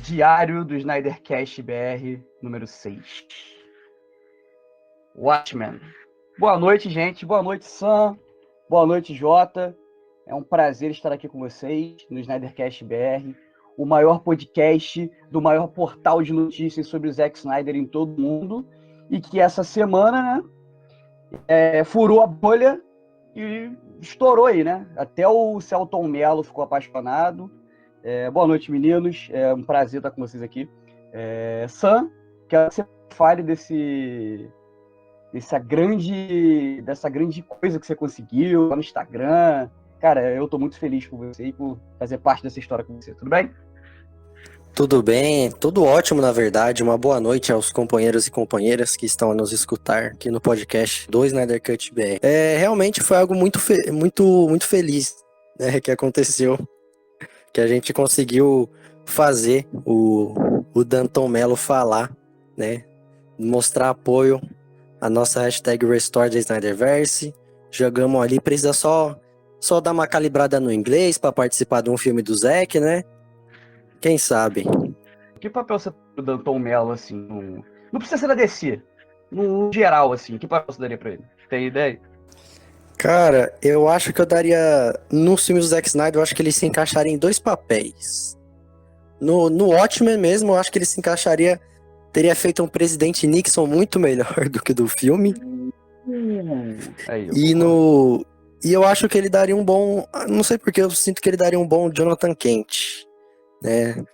Diário do Snydercast BR, número 6. Watchmen. Boa noite, gente. Boa noite, Sam. Boa noite, Jota. É um prazer estar aqui com vocês no Snydercast BR, o maior podcast do maior portal de notícias sobre o Zack Snyder em todo o mundo, e que essa semana, né, furou a bolha e estourou aí, né? Até o Celton Mello ficou apaixonado. Boa noite, meninos. É um prazer estar com vocês aqui. Sam, quero que você fale dessa grande coisa que você conseguiu lá no Instagram. Cara, eu tô muito feliz por você e por fazer parte dessa história com você. Tudo bem? Tudo bem, tudo ótimo, na verdade. Uma boa noite aos companheiros e companheiras que estão a nos escutar aqui no podcast do Snyder Cut BR. Realmente foi algo muito feliz, né, que aconteceu, que a gente conseguiu fazer o Danton Mello falar, né, mostrar apoio à nossa hashtag Restore the Snyderverse. Jogamos ali, precisa só dar uma calibrada no inglês para participar de um filme do Zack, né? Quem sabe? Que papel você daria pro Danton Mello, assim? Não precisa ser da DC. No geral, assim, que papel você daria pra ele? Tem ideia? Cara, eu acho que eu daria... Nos filmes do Zack Snyder, eu acho que ele se encaixaria em 2 papéis. No Watchmen mesmo, eu acho que ele se encaixaria... Teria feito um presidente Nixon muito melhor do que do filme. Aí, E eu acho que ele daria um bom... Não sei porque, eu sinto que ele daria um bom Jonathan Kent, né?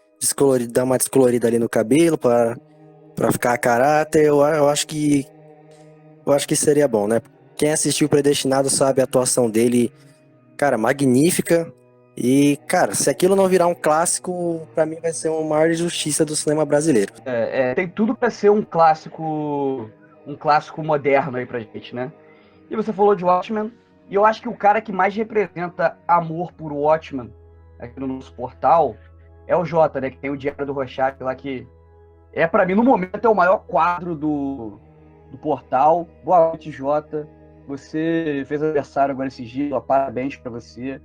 Dar uma descolorida ali no cabelo pra ficar a caráter. Eu acho que seria bom, né? Quem assistiu Predestinado sabe a atuação dele, cara, magnífica. E, cara, se aquilo não virar um clássico, pra mim vai ser uma maior injustiça do cinema brasileiro. tem tudo pra ser um clássico moderno aí pra gente, né? E você falou de Watchmen, e eu acho que o cara que mais representa amor por Watchmen aqui no nosso portal é o Jota, né? Que tem o Diário do Rorschach lá, que pra mim, no momento, é o maior quadro do portal. Boa noite, Jota. Você fez aniversário agora esses dias, parabéns pra você.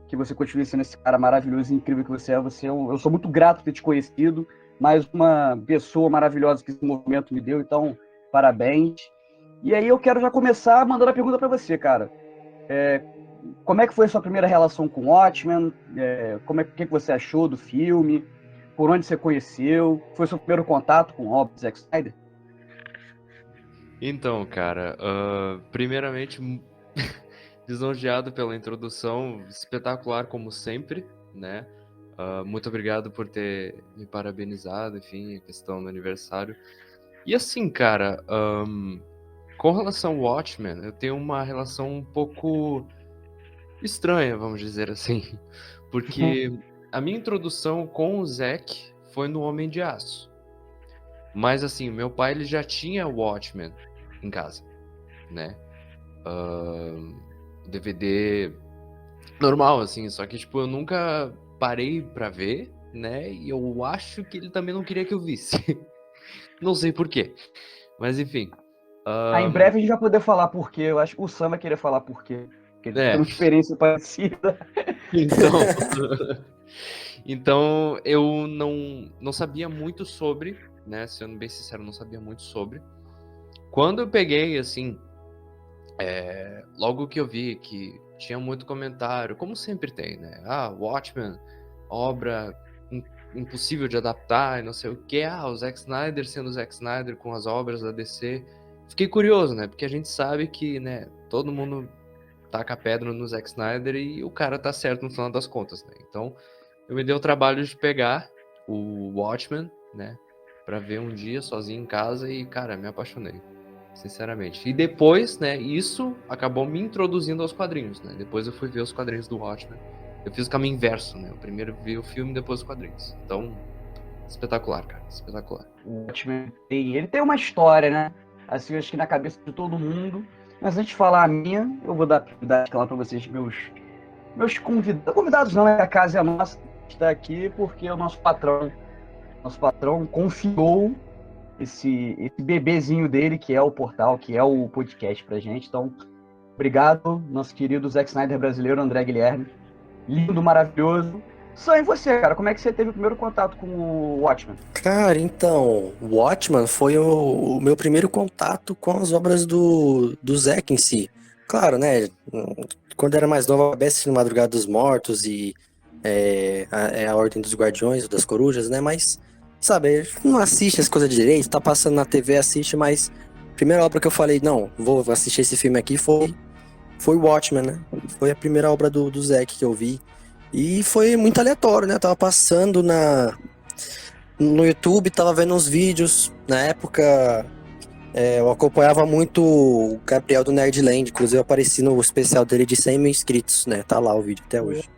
Que você continue sendo esse cara maravilhoso e incrível que você é. Eu sou muito grato por ter te conhecido. Mais uma pessoa maravilhosa que esse movimento me deu, então, parabéns. E aí eu quero já começar mandando a pergunta pra você, cara. Como é que foi a sua primeira relação com o Watchmen? O que você achou do filme? Por onde você conheceu? Foi seu primeiro contato com o obra do Zack Snyder? Então, cara, primeiramente, lisonjeado pela introdução, espetacular como sempre, né? Muito obrigado por ter me parabenizado, enfim, a questão do aniversário. E assim, cara, com relação ao Watchmen, eu tenho uma relação um pouco estranha, vamos dizer assim, porque a minha introdução com o Zack foi no Homem de Aço. Mas assim, meu pai ele já tinha o Watchmen em casa, né? DVD normal, assim, só que tipo, eu nunca parei pra ver, né? E eu acho que ele também não queria que eu visse. Não sei por quê. Mas enfim. Em breve a gente vai poder falar por quê. Eu acho que o Sam vai querer falar por quê. Porque ele tem uma experiência parecida. Então eu não sabia muito sobre, né? Sendo bem sincero, não sabia muito sobre. Quando eu peguei, assim, logo que eu vi que tinha muito comentário, como sempre tem, né? Watchmen, obra impossível de adaptar e não sei o que. O Zack Snyder sendo o Zack Snyder com as obras da DC. Fiquei curioso, né? Porque a gente sabe que, né, todo mundo taca a pedra no Zack Snyder e o cara tá certo no final das contas, né? Então, eu me dei o trabalho de pegar o Watchmen, né? Pra ver um dia sozinho em casa e, cara, me apaixonei. Sinceramente. E depois, né, isso acabou me introduzindo aos quadrinhos, né? Depois eu fui ver os quadrinhos do Watchmen. Eu fiz o caminho inverso, né? Eu primeiro vi o filme, depois os quadrinhos. Então, espetacular, cara. Espetacular. O Watchmen ele tem uma história, né? Assim, acho que na cabeça de todo mundo. Mas antes de falar a minha, eu vou dar prioridade lá para vocês, meus convidados. Convidados não, a casa é nossa, está aqui porque o nosso patrão confiou esse bebezinho dele, que é o portal, que é o podcast pra gente. Então, obrigado, nosso querido Zack Snyder brasileiro, André Guilherme. Lindo, maravilhoso. Só em você, cara. Como é que você teve o primeiro contato com o Watchmen? Cara, então, Watchmen foi o meu primeiro contato com as obras do Zack em si. Claro, né? Quando era mais novo, eu acabei assistindo Madrugada dos Mortos e a Ordem dos Guardiões, das Corujas, né? Mas, sabe, não assiste as coisas direito, tá passando na TV, assiste, mas a primeira obra que eu falei, não, vou assistir esse filme aqui foi Watchmen, né? Foi a primeira obra do Zack que eu vi. E foi muito aleatório, né? Eu tava passando no YouTube, tava vendo uns vídeos. Na época, eu acompanhava muito o Gabriel do Nerdland. Inclusive, eu apareci no especial dele de 100 mil inscritos, né? Tá lá o vídeo até hoje.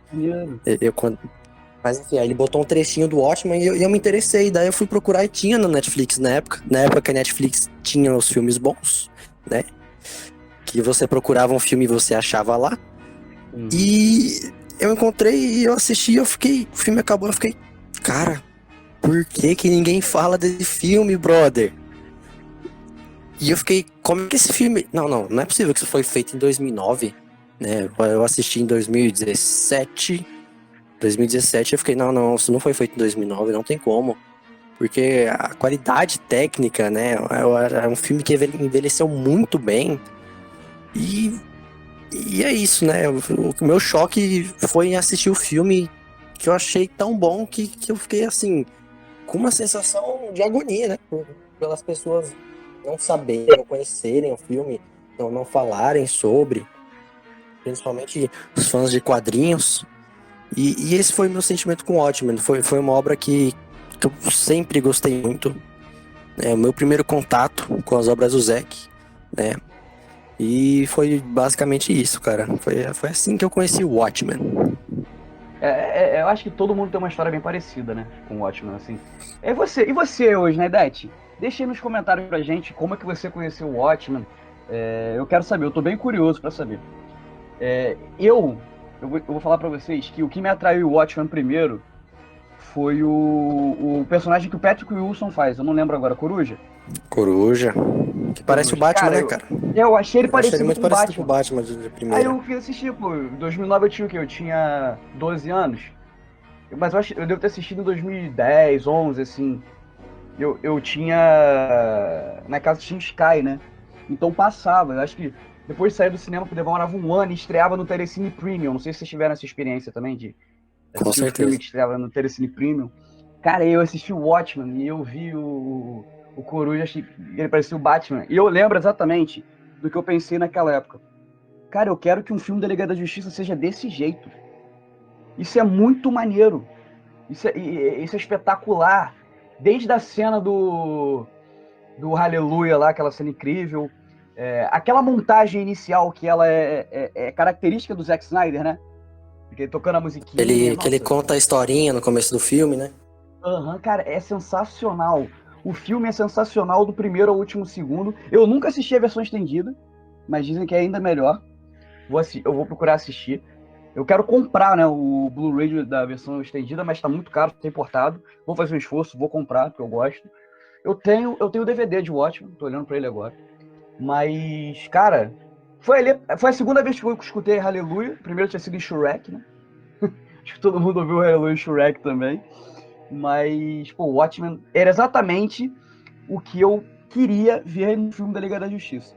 Mas enfim, aí ele botou um trechinho do Watchmen e eu me interessei. Daí eu fui procurar e tinha no Netflix na época. Na época que a Netflix tinha os filmes bons, né? Que você procurava um filme e você achava lá. E eu encontrei e eu assisti, o filme acabou, eu fiquei, cara, por que ninguém fala desse filme, brother? E eu fiquei, como é que esse filme... Não é possível que isso foi feito em 2009, né? Eu assisti em 2017, eu fiquei, não, isso não foi feito em 2009, não tem como. Porque a qualidade técnica, né, é um filme que envelheceu muito bem. E é isso, né? O meu choque foi em assistir o filme que eu achei tão bom que eu fiquei assim, com uma sensação de agonia, né? Pelas pessoas não saberem, não conhecerem o filme, não falarem sobre, principalmente os fãs de quadrinhos. E esse foi o meu sentimento com Watchmen. Foi uma obra que eu sempre gostei muito. É o meu primeiro contato com as obras do Zack, né? E foi basicamente isso, cara. Foi assim que eu conheci o Watchmen. Eu acho que todo mundo tem uma história bem parecida, né? Com o Watchmen, assim. E você hoje, né, Dete? Deixa aí nos comentários pra gente como é que você conheceu o Watchmen. Eu quero saber, eu tô bem curioso pra saber. Eu vou falar pra vocês que o que me atraiu o Watchmen primeiro foi o personagem que o Patrick Wilson faz. Eu não lembro agora, Coruja? Coruja. Que parece o Batman, Cara, né, cara? Eu achei ele parecido muito com o parecido com Batman. o Batman de Aí primeira. eu fui assistir, pô. Em 2009 eu tinha o quê? Eu tinha 12 anos. Mas eu devo ter assistido em 2010, 11, assim. Eu tinha... Na casa tinha Sky, né? Então passava. Eu acho que depois de sair do cinema, demorava um ano e estreava no Telecine Premium. Não sei se vocês tiveram essa experiência também de Com assistir o filme certeza. que estreava no Telecine Premium. Cara, eu assisti o Watchmen e eu vi o Coruja, ele parecia o Batman. E eu lembro exatamente do que eu pensei naquela época. Cara, eu quero que um filme da Liga da Justiça seja desse jeito. Isso é muito maneiro. Isso é espetacular. Desde a cena do Hallelujah lá, aquela cena incrível. Aquela montagem inicial que ela é característica do Zack Snyder, né? Porque tocando a musiquinha. Que ele conta a historinha no começo do filme, né? Cara, é sensacional. O filme é sensacional do primeiro ao último segundo. Eu nunca assisti a versão estendida, mas dizem que é ainda melhor. Eu vou procurar assistir. Eu quero comprar, né, o Blu-ray da versão estendida, mas tá muito caro, tá importado. Vou fazer um esforço, vou comprar, porque eu gosto. Eu tenho o DVD de Watchmen, tô olhando pra ele agora. Mas, cara, foi a segunda vez que eu escutei Hallelujah. Primeiro tinha sido em Shrek, né? Acho que todo mundo ouviu Hallelujah em Shrek também. Mas, pô, Watchmen era exatamente o que eu queria ver no filme da Liga da Justiça.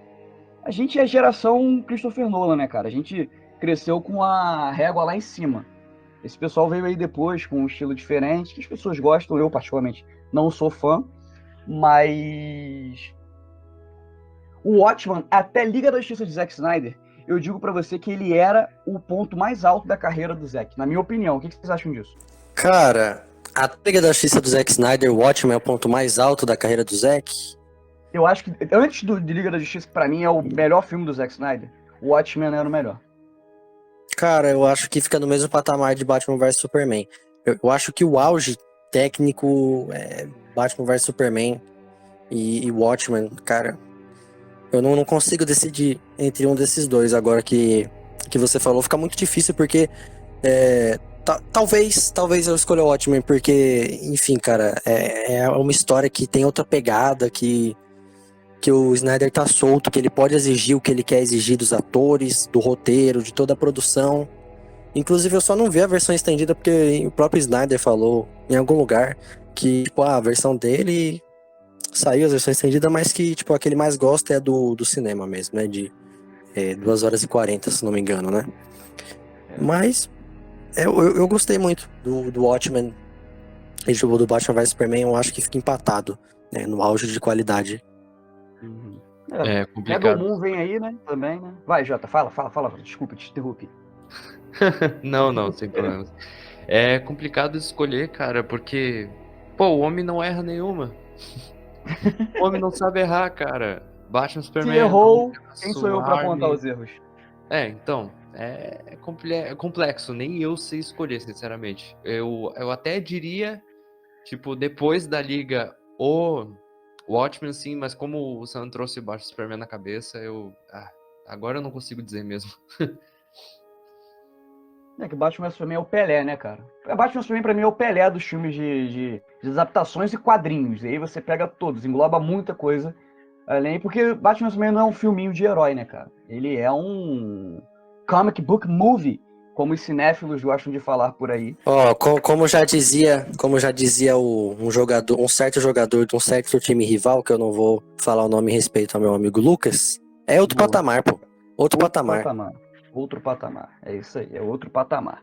A gente é geração Christopher Nolan, né, cara? A gente cresceu com a régua lá em cima. Esse pessoal veio aí depois com um estilo diferente, que as pessoas gostam, eu particularmente não sou fã, mas o Watchmen, até Liga da Justiça de Zack Snyder, eu digo pra você que ele era o ponto mais alto da carreira do Zack, na minha opinião. O que vocês acham disso? Cara, a Liga da Justiça do Zack Snyder, o Watchmen é o ponto mais alto da carreira do Zack? Eu acho que, antes de Liga da Justiça, que pra mim é o melhor filme do Zack Snyder, o Watchmen era o melhor. Cara, eu acho que fica no mesmo patamar de Batman vs Superman. Eu acho que o auge técnico é Batman vs Superman e Watchmen, cara. Eu não consigo decidir entre um desses dois agora que você falou. Fica muito difícil porque Talvez eu escolha o Watchmen, porque, enfim, cara, é uma história que tem outra pegada, que o Snyder tá solto, que ele pode exigir o que ele quer exigir dos atores, do roteiro, de toda a produção. Inclusive, eu só não vi a versão estendida porque o próprio Snyder falou em algum lugar que, tipo, a versão dele saiu, a versão estendida, mas que, tipo, a que ele mais gosta é do cinema mesmo, né? De 2 horas e 40, se não me engano, né? Mas eu gostei muito do Watchmen e do Batman vs Superman. Eu acho que fica empatado, né? No auge de qualidade. Uhum. É complicado. Rebel Moon vem aí, né? Também, né? Vai, Jota, fala. Desculpa, te interrompi. Não, sem problemas. É complicado escolher, cara, porque, pô, o homem não erra nenhuma. O homem não sabe errar, cara. Batman Se Superman, errou, Homem-Aranha, quem sou eu pra apontar Army. os erros? Então, é complexo. Nem eu sei escolher, sinceramente. Eu até diria, tipo, depois da Liga, o Watchmen, sim, mas como o Sam trouxe Batman Superman na cabeça, agora eu não consigo dizer mesmo. É que Batman vs Superman é o Pelé, né, cara? Batman vs Superman pra mim é o Pelé dos filmes de adaptações e quadrinhos. E aí você pega todos, engloba muita coisa. Além, porque Batman vs Superman não é um filminho de herói, né, cara? Ele é um comic book movie, como os cinéfilos gostam de falar por aí. Ó, como já dizia um certo jogador de um certo time rival, que eu não vou falar o nome em respeito ao meu amigo Lucas, é outro patamar, pô. Outro patamar. Outro patamar. É isso aí, é outro patamar.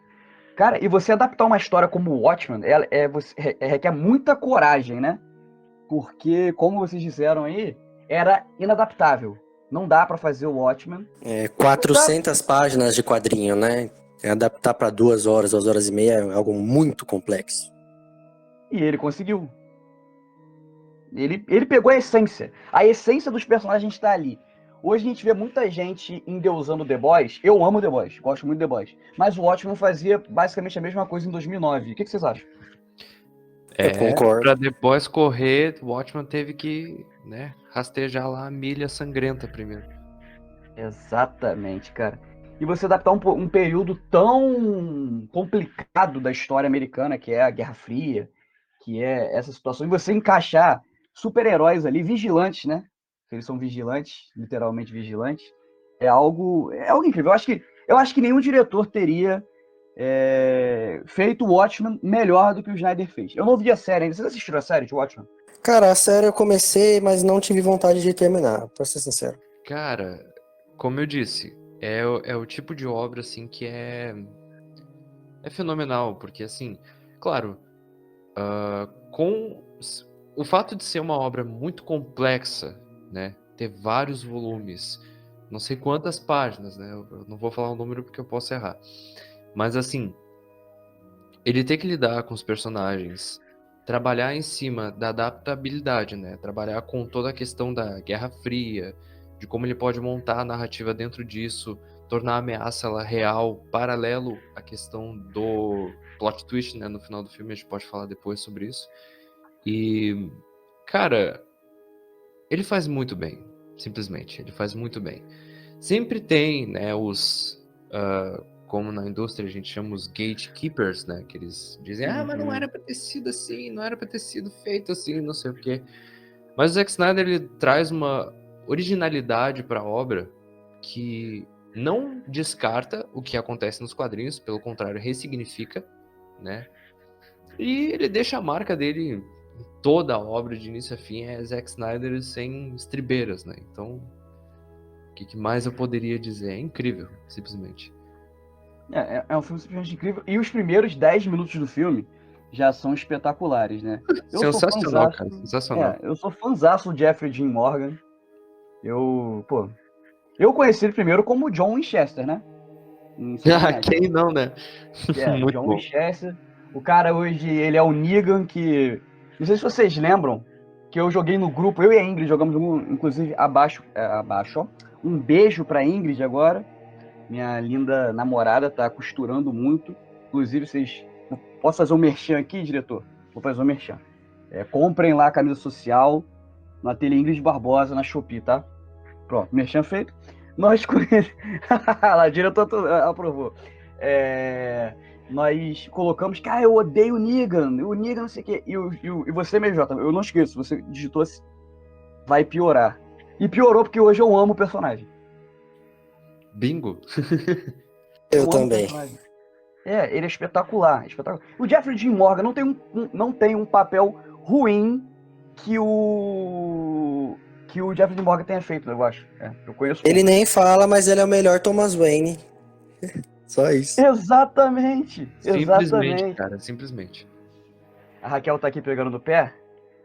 Cara, e você adaptar uma história como o Watchmen, requer muita coragem, né? Porque, como vocês disseram aí, era inadaptável. Não dá pra fazer o Watchmen. 400 páginas de quadrinho, né? Adaptar pra 2 horas, 2 horas e meia é algo muito complexo. E ele conseguiu. Ele pegou a essência. A essência dos personagens está ali. Hoje a gente vê muita gente endeusando The Boys. Eu amo The Boys, gosto muito de The Boys. Mas o Watchmen fazia basicamente a mesma coisa em 2009. O que vocês acham? Eu concordo. Pra depois correr, o Watchman teve que, né, rastejar lá a milha sangrenta primeiro. Exatamente, cara. E você adaptar um período tão complicado da história americana, que é a Guerra Fria, que é essa situação, e você encaixar super-heróis ali, vigilantes, né? Eles são vigilantes, literalmente vigilantes, é algo incrível. Eu acho que nenhum diretor teria feito o Watchmen melhor do que o Snyder fez. Eu não vi a série ainda. Vocês assistiram a série de Watchmen? Cara, a série eu comecei, mas não tive vontade de terminar, pra ser sincero. Cara, como eu disse, é o tipo de obra, assim, que é fenomenal, porque, assim, claro, com o fato de ser uma obra muito complexa, né, ter vários volumes, não sei quantas páginas, né, eu não vou falar o número porque eu posso errar, mas, assim, ele tem que lidar com os personagens, trabalhar em cima da adaptabilidade, né? Trabalhar com toda a questão da Guerra Fria, de como ele pode montar a narrativa dentro disso, tornar a ameaça ela real, paralelo à questão do plot twist, né? No final do filme a gente pode falar depois sobre isso. E, cara, ele faz muito bem, simplesmente, ele faz muito bem. Sempre tem, né, como na indústria a gente chama os gatekeepers, né? Que eles dizem, mas não era pra ter sido assim, não era pra ter sido feito assim, não sei o quê. Mas o Zack Snyder, ele traz uma originalidade pra obra que não descarta o que acontece nos quadrinhos, pelo contrário, ressignifica, né? E ele deixa a marca dele em toda a obra, de início a fim, é Zack Snyder sem estribeiras, né? Então, o que mais eu poderia dizer? É incrível, simplesmente. É um filme simplesmente incrível. E os primeiros 10 minutos do filme já são espetaculares, né? Sensacional, cara. Sensacional. Eu sou fãzaço do Jeffrey Dean Morgan. Eu conheci ele primeiro como John Winchester, né? Quem não, né? Muito John bom. Winchester. O cara hoje, ele é o Negan, que... Não sei se vocês lembram, que eu joguei no grupo, eu e a Ingrid jogamos, inclusive, abaixo, ó. Um beijo pra Ingrid agora. Minha linda namorada tá costurando muito. Inclusive, posso fazer um merchan aqui, diretor? Vou fazer um merchan. Comprem lá a camisa social no Ateliê Ingrid Barbosa, na Shopee, tá? Pronto, merchan feito. Nós conhecemos... lá, o diretor aprovou. nós colocamos que eu odeio o Negan não sei o quê. E você mesmo, Jota, eu não esqueço, você digitou assim, vai piorar. E piorou porque hoje eu amo o personagem. Bingo. Eu amo o também. personagem. Ele é espetacular, espetacular. O Jeffrey Dean Morgan não tem um papel ruim que o Jeffrey Dean Morgan tenha feito, eu acho. Eu conheço. Ele nem fala, mas ele é o melhor Thomas Wayne. Só isso. Exatamente. Simplesmente, cara, simplesmente. A Raquel tá aqui pegando no pé,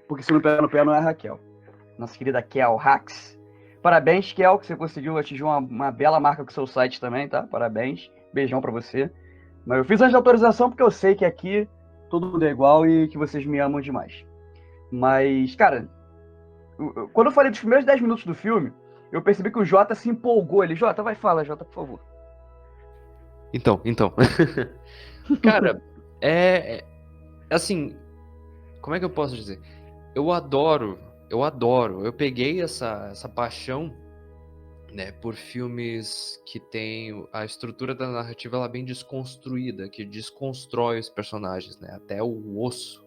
porque se não pegar no pé não é a Raquel. Nossa querida Kel Hax. Parabéns, Kel, que você conseguiu atingir uma bela marca com o seu site também, tá? Parabéns. Beijão pra você. Mas eu fiz antes da autorização porque eu sei que aqui todo mundo é igual e que vocês me amam demais. Mas, cara, quando eu falei dos primeiros 10 minutos do filme, eu percebi que o Jota se empolgou. Ele, Jota, fala, Jota, por favor. Então. Cara, assim, como é que eu posso dizer? Eu adoro. Eu peguei essa paixão, né, por filmes que tem a estrutura da narrativa ela bem desconstruída, que desconstrói os personagens, né, até o osso.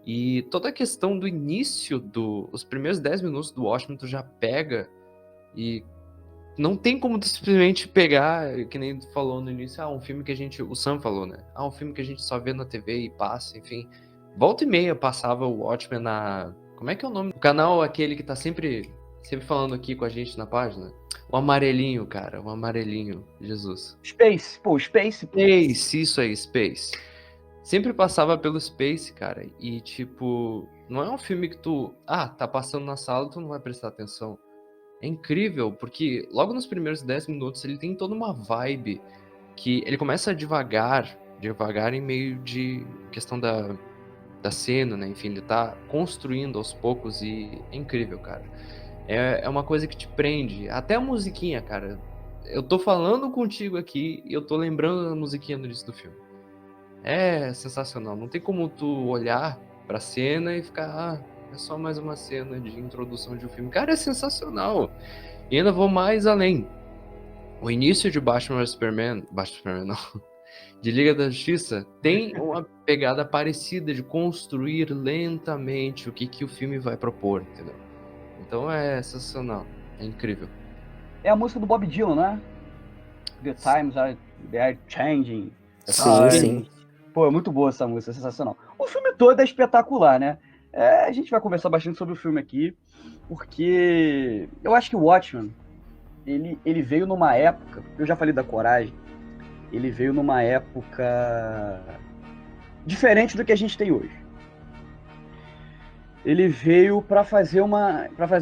E toda a questão do início, os primeiros 10 minutos do Watchmen tu já pega e não tem como tu simplesmente pegar, que nem tu falou no início, um filme que o Sam falou, né, um filme que a gente só vê na TV e passa, enfim. Volta e meia passava o Watchmen na... Como é que é o nome? O canal aquele que tá sempre falando aqui com a gente na página. O amarelinho, cara. O amarelinho. Jesus. Space. Pô, Space. Space, isso aí, Space. Sempre passava pelo Space, cara. E, tipo, não é um filme que tu... tá passando na sala, tu não vai prestar atenção. É incrível, porque logo nos primeiros 10 minutos ele tem toda uma vibe que ele começa devagar em meio de questão da cena, né? Enfim, ele tá construindo aos poucos e é incrível, cara. É uma coisa que te prende. Até a musiquinha, cara. Eu tô falando contigo aqui e eu tô lembrando da musiquinha no início do filme. É sensacional. Não tem como tu olhar pra cena e ficar... é só mais uma cena de introdução de um filme. Cara, é sensacional. E ainda vou mais além. O início de Batman vs Superman não... de Liga da Justiça tem uma pegada parecida de construir lentamente o que o filme vai propor, entendeu? Então é sensacional, é incrível. É a música do Bob Dylan, né? The Times Are Changing. Sim. Pô, é muito boa essa música, é sensacional. O filme todo é espetacular, né? A gente vai conversar bastante sobre o filme aqui, porque eu acho que o Watchmen, ele veio numa época, eu já falei da Coragem, ele veio numa época diferente do que a gente tem hoje. Ele veio para fazer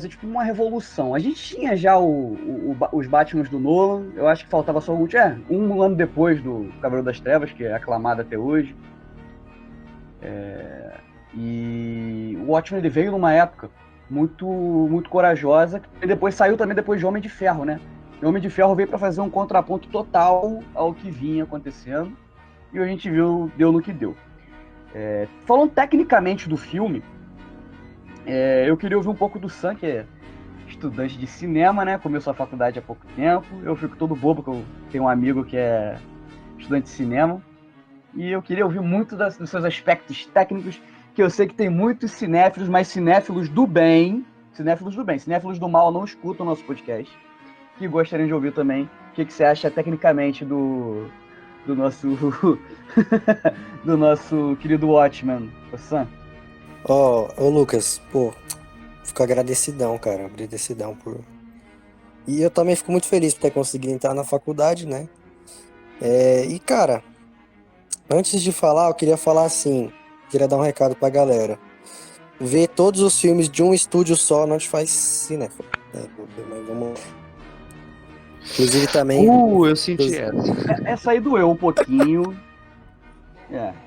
tipo uma revolução. A gente tinha já os Batmans do Nolan, eu acho que faltava só um ano depois do Cavaleiro das Trevas, que é aclamado até hoje. E o Watchmen ele veio numa época muito, muito corajosa, e depois saiu também depois de Homem de Ferro, né? O Homem de Ferro veio para fazer um contraponto total ao que vinha acontecendo, e a gente viu, deu no que deu. Falando tecnicamente do filme, eu queria ouvir um pouco do Sam, que é estudante de cinema, né? Começou a faculdade há pouco tempo. Eu fico todo bobo, que eu tenho um amigo que é estudante de cinema. E eu queria ouvir muito dos seus aspectos técnicos, que eu sei que tem muitos cinéfilos, mas cinéfilos do bem. Cinéfilos do mal não escutam o nosso podcast. Que gostariam de ouvir também o que você acha tecnicamente do nosso do nosso querido Watchmen, o Sam. Ô Lucas, pô, fico agradecidão, cara, por... E eu também fico muito feliz por ter conseguido entrar na faculdade, né? E, cara, antes de falar, eu queria falar assim, queria dar um recado pra galera. Ver todos os filmes de um estúdio só não te faz cinéfilo, né? Mas vamos... Inclusive também... eu senti essa. Essa aí doeu um pouquinho.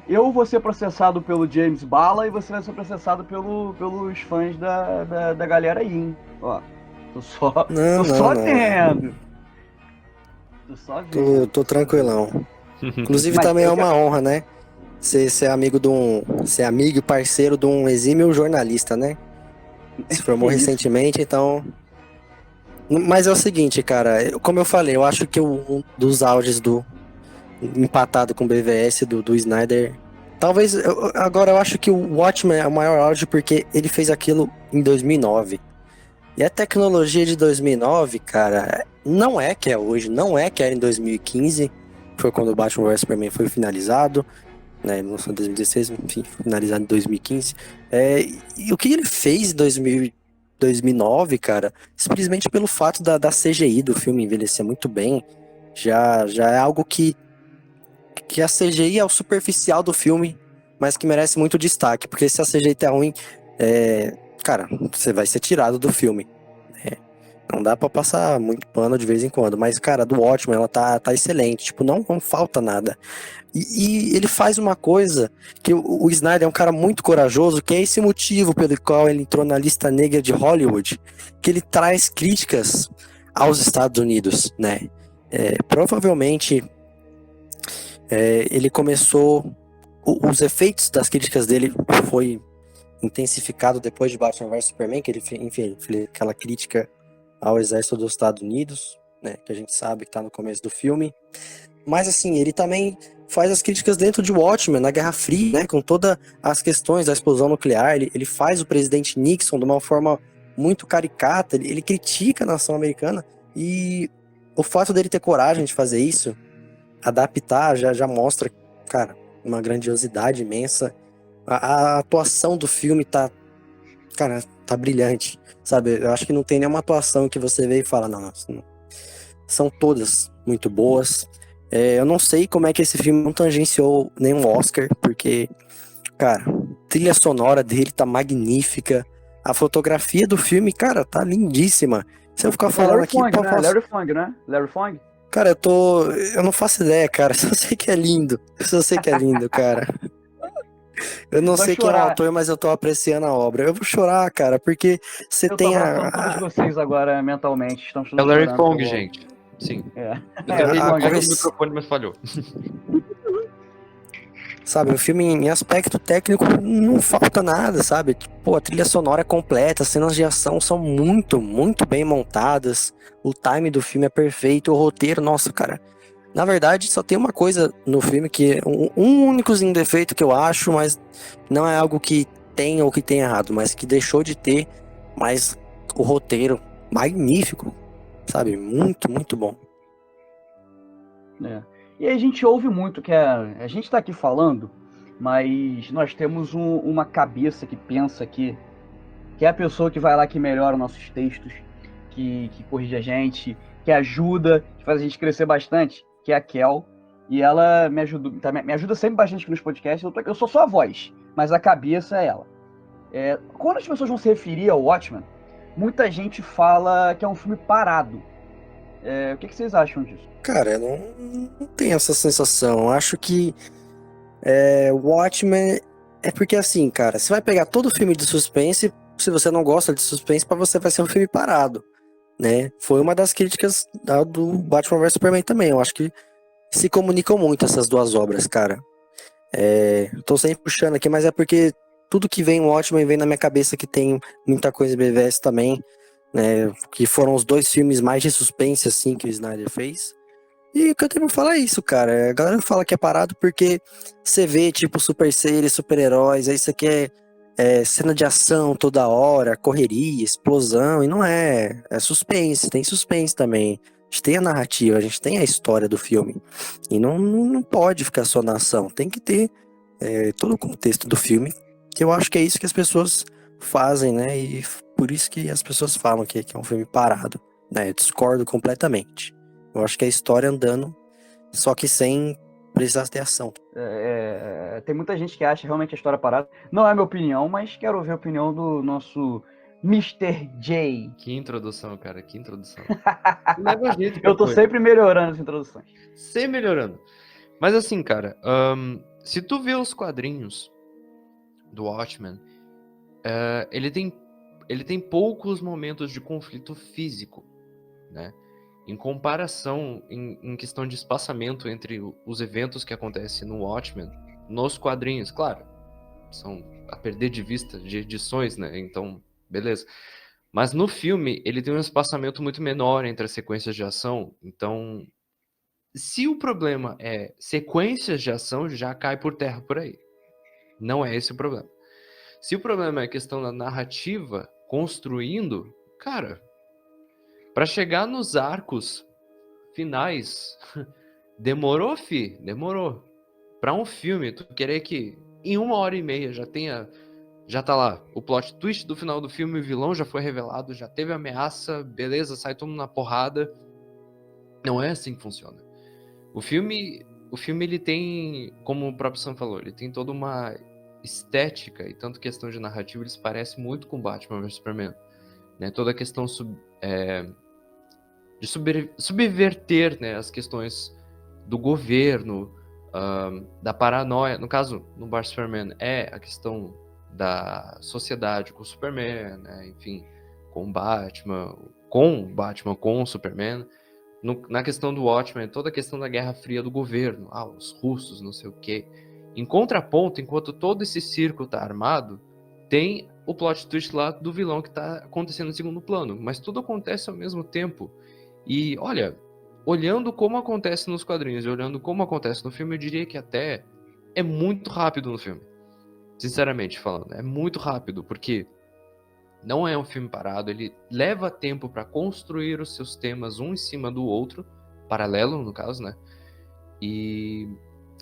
Eu vou ser processado pelo James Bala e você vai ser processado pelos fãs da galera aí, hein? Ó, tô só vendo. Tô só vendo. Tô tranquilão. Inclusive também é uma honra, né? Ser amigo ser amigo e parceiro de um exímio jornalista, né? Se formou recentemente, então... Mas é o seguinte, cara, como eu falei, eu acho que um dos auges do empatado com o BVS do Snyder. Talvez, agora eu acho que o Watchmen é o maior áudio porque ele fez aquilo em 2009. E a tecnologia de 2009, cara, não é que é hoje, não é que era em 2015, foi quando o Batman vs Superman foi finalizado, né, em 2016, enfim, finalizado em 2015. E o que ele fez em 2009, cara, simplesmente pelo fato da CGI do filme envelhecer muito bem, já é algo que a CGI é o superficial do filme, mas que merece muito destaque, porque se a CGI tá ruim, cara, você vai ser tirado do filme. Não dá pra passar muito pano de vez em quando, mas, cara, do Watchmen, ela tá excelente, tipo, não falta nada. E ele faz uma coisa que o Snyder é um cara muito corajoso, que é esse motivo pelo qual ele entrou na lista negra de Hollywood, que ele traz críticas aos Estados Unidos, né? Provavelmente ele começou, os efeitos das críticas dele foi intensificado depois de Batman vs Superman, que ele, enfim, fez aquela crítica ao exército dos Estados Unidos, né, que a gente sabe que tá no começo do filme. Mas assim, ele também faz as críticas dentro de Watchmen, na Guerra Fria, né, com todas as questões da explosão nuclear. Ele faz o presidente Nixon de uma forma muito caricata, ele critica a nação americana, e o fato dele ter coragem de fazer isso, adaptar, já mostra, cara, uma grandiosidade imensa. A atuação do filme tá brilhante, sabe? Eu acho que não tem nenhuma atuação que você vê e fala, não, são todas muito boas. Eu não sei como é que esse filme não tangenciou nenhum Oscar, porque, cara, a trilha sonora dele tá magnífica, a fotografia do filme, cara, tá lindíssima. Se eu ficar falando Larry aqui... Fong, né? Larry Fong, né? Larry Fong? Cara, eu não faço ideia, cara, só sei que é lindo, cara. Eu não Vai sei quem é o chorar. autor, mas eu tô apreciando a obra. Eu vou chorar, cara, porque você Eu tô tem abraçando todos vocês agora mentalmente. Estamos É o Larry chorando Fong, pelo- gente. Sim. É. Eu É, tentei Larry Fong, ligar a- no microfone, mas falhou. Sabe, o filme em aspecto técnico não falta nada, sabe? Pô, a trilha sonora é completa, as cenas de ação são muito, muito bem montadas. O time do filme é perfeito, o roteiro, nossa, cara. Na verdade, só tem uma coisa no filme que um únicozinho defeito que eu acho, mas não é algo que tem ou que tem errado, mas que deixou de ter, mas o roteiro magnífico, sabe? Muito, muito bom. É. E aí a gente ouve muito que a gente tá aqui falando, mas nós temos uma cabeça que pensa que é a pessoa que vai lá que melhora nossos textos, que corrige a gente, que ajuda, que faz a gente crescer bastante, que é a Kel. E ela me ajuda sempre bastante aqui nos podcasts. Eu sou só a voz, mas a cabeça é ela. Quando as pessoas vão se referir ao Watchmen, muita gente fala que é um filme parado. O que vocês acham disso? Cara, eu não tenho essa sensação. Eu acho que Watchmen é porque assim, cara, você vai pegar todo filme de suspense, se você não gosta de suspense, pra você vai ser um filme parado, né? Foi uma das críticas do Batman vs Superman também. Eu acho que se comunicam muito essas duas obras, cara. Tô sempre puxando aqui, mas é porque tudo que vem o Watchmen vem na minha cabeça que tem muita coisa em BVS também, né? Que foram os dois filmes mais de suspense, assim, que o Snyder fez. E o que eu tenho pra falar é isso, cara. A galera fala que é parado porque você vê, tipo, super seres, super-heróis, aí você quer cena de ação toda hora, correria, explosão, e não é. É suspense, tem suspense também. A gente tem a narrativa, a gente tem a história do filme. E não pode ficar só na ação, tem que ter todo o contexto do filme. Que eu acho que é isso que as pessoas fazem, né? E por isso que as pessoas falam que é um filme parado, né? Eu discordo completamente. Eu acho que é a história andando, só que sem precisar ter ação. Tem muita gente que acha realmente a história parada. Não é a minha opinião, mas quero ouvir a opinião do nosso Mr. J. Que introdução, cara, que introdução. Leva jeito pra Eu tô coisa. sempre melhorando as introduções. Sempre melhorando. Mas assim, cara, se tu vê os quadrinhos do Watchmen, ele tem poucos momentos de conflito físico, né? Em comparação, em questão de espaçamento entre os eventos que acontecem no Watchmen, nos quadrinhos, claro, são a perder de vista de edições, né? Então, beleza. Mas no filme, ele tem um espaçamento muito menor entre as sequências de ação, então Se o problema é sequências de ação, já cai por terra por aí. Não é esse o problema. Se o problema é a questão da narrativa construindo, cara, pra chegar nos arcos finais, demorou, demorou. Pra um filme, tu querer que em 1h30 já tá lá, o plot twist do final do filme, o vilão já foi revelado, já teve ameaça, beleza, sai todo mundo na porrada. Não é assim que funciona. O filme ele tem, como o próprio Sam falou, ele tem toda uma estética e tanto questão de narrativa, ele se parece muito com Batman vs Superman, né? Toda a questão de subverter, né, as questões do governo, da paranoia. No caso, no Batman Superman, é a questão da sociedade com o Superman, né? Enfim, com o Batman, com o Superman. Na questão do Watchmen, toda a questão da Guerra Fria do governo, os russos, não sei o quê. Em contraponto, enquanto todo esse circo tá armado, tem o plot twist lá do vilão que tá acontecendo em segundo plano, mas tudo acontece ao mesmo tempo. E, olha, olhando como acontece nos quadrinhos e olhando como acontece no filme, eu diria que até é muito rápido no filme. Sinceramente falando, é muito rápido, porque não é um filme parado, ele leva tempo para construir os seus temas um em cima do outro, paralelo no caso, né? E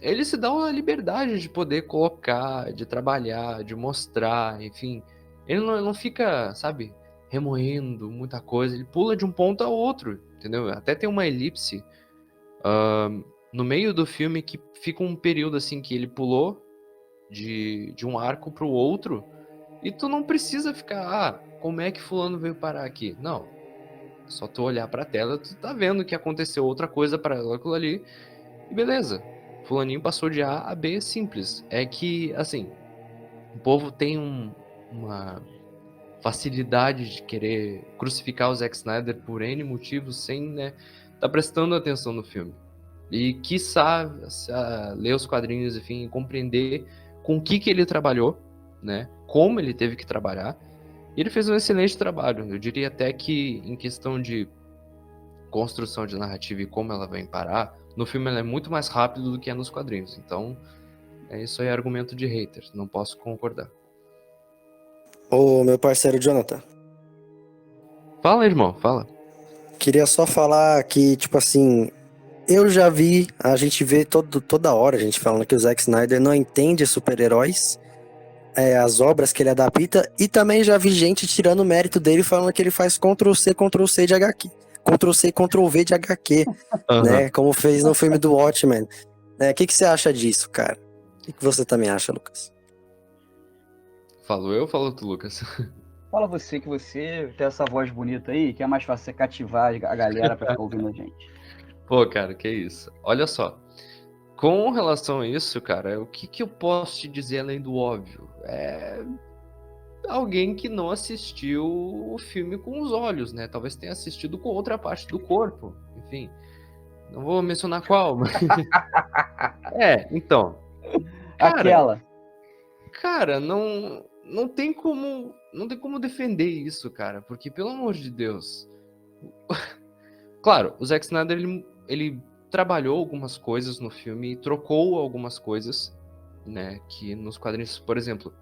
ele se dá uma liberdade de poder colocar, de trabalhar, de mostrar, enfim. Ele não fica, sabe, remoendo muita coisa, ele pula de um ponto a outro, entendeu? Até tem uma elipse no meio do filme que fica um período assim que ele pulou de um arco pro outro. E tu não precisa ficar, como é que fulano veio parar aqui? Não. Só tu olhar pra tela, tu tá vendo que aconteceu outra coisa paralela aquilo ali. E beleza. Fulaninho passou de A a B, simples. É que, assim, o povo tem uma facilidade de querer crucificar o Zack Snyder por N motivos sem, né, tá prestando atenção no filme. E quiçá ler os quadrinhos, enfim, compreender com o que ele trabalhou, né? Como ele teve que trabalhar. E ele fez um excelente trabalho. Eu diria até que em questão de construção de narrativa e como ela vem parar, no filme ela é muito mais rápido do que é nos quadrinhos. Então, isso aí é argumento de hater. Não posso concordar. Ô, meu parceiro Jonathan, Fala, irmão, fala. queria só falar que, tipo assim, eu já vi, a gente vê toda hora a gente falando que o Zack Snyder não entende super-heróis, as obras que ele adapta, e também já vi gente tirando o mérito dele falando que ele faz Ctrl-C, Ctrl-C de HQ. Ctrl-C, Ctrl-V de HQ, né? Como fez no filme do Watchmen. O que você acha disso, cara? O que você também acha, Lucas? Falo eu ou falo tu, Lucas? Fala você, que você tem essa voz bonita aí, que é mais fácil você cativar a galera pra ficar ouvindo a gente. Pô, cara, que isso. Olha só. Com relação a isso, cara, o que eu posso te dizer além do óbvio? É alguém que não assistiu o filme com os olhos, né? Talvez tenha assistido com outra parte do corpo. Enfim, não vou mencionar qual, mas... então. Cara, não tem como defender isso, cara, porque, pelo amor de Deus... Claro, o Zack Snyder, ele trabalhou algumas coisas no filme, trocou algumas coisas, né, que nos quadrinhos, por exemplo,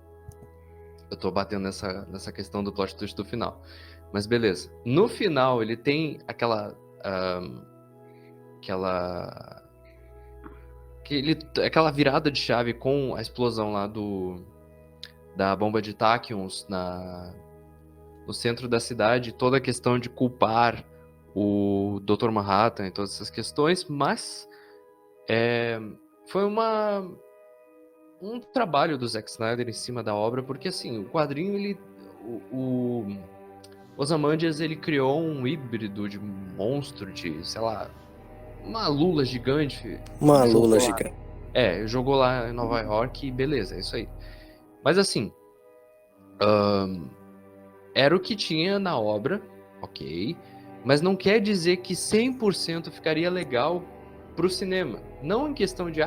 eu tô batendo nessa questão do plot twist do final, mas beleza. No final, ele tem aquela virada de chave com a explosão lá da bomba de Tachyons no centro da cidade, toda a questão de culpar o Dr. Manhattan e todas essas questões, mas foi um trabalho do Zack Snyder em cima da obra, porque assim, o quadrinho, o Ozymandias, ele criou um híbrido de monstro, de, sei lá, uma lula gigante. Uma lula gigante. Jogou lá em Nova York e beleza, é isso aí. Mas assim, era o que tinha na obra, ok, mas não quer dizer que 100% ficaria legal pro cinema. Não em questão de,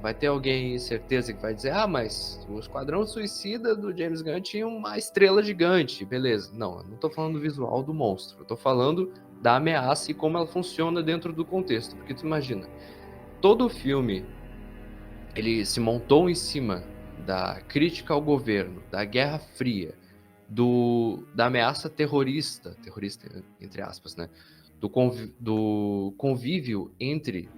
vai ter alguém, certeza, que vai dizer, mas o Esquadrão Suicida do James Gunn tinha uma estrela gigante, beleza. Não, eu não tô falando do visual do monstro, eu tô falando da ameaça e como ela funciona dentro do contexto. Porque tu imagina, todo o filme, ele se montou em cima da crítica ao governo, da Guerra Fria, da ameaça terrorista entre aspas, né? Do convívio entre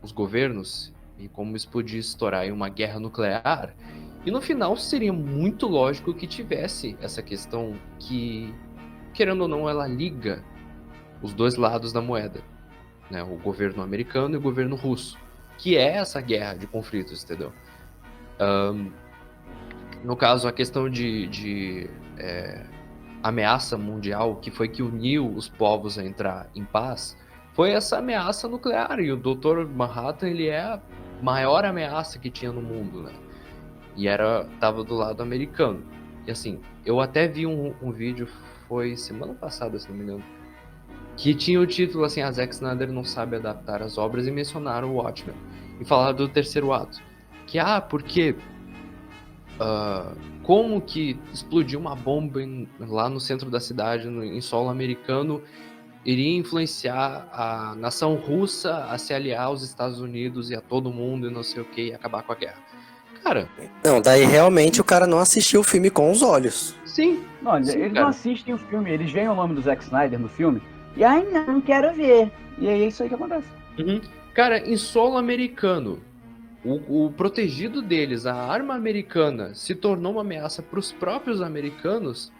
os governos e como isso podia estourar em uma guerra nuclear. E no final seria muito lógico que tivesse essa questão que, querendo ou não, ela liga os dois lados da moeda, né? O governo americano e o governo russo, que é essa guerra de conflitos, entendeu? No caso, a questão de ameaça mundial, que foi que uniu os povos a entrar em paz, foi essa ameaça nuclear. E o Dr. Manhattan, ele é a maior ameaça que tinha no mundo, né? E tava do lado americano. E assim, eu até vi um vídeo, foi semana passada, se não me engano, que tinha o título assim, Zack Snyder não sabe adaptar as obras, e mencionaram o Watchmen. E falaram do terceiro ato. Que, porque como que explodir uma bomba lá no centro da cidade, em solo americano, iria influenciar a nação russa a se aliar aos Estados Unidos e a todo mundo e não sei o que, e acabar com a guerra. Cara... Não, daí realmente o cara não assistiu o filme com os olhos. Sim. Não, eles não assistem o filme, eles veem o nome do Zack Snyder no filme e, não quero ver. E aí é isso aí que acontece. Uhum. Cara, em solo americano, o protegido deles, a arma americana, se tornou uma ameaça para os próprios americanos.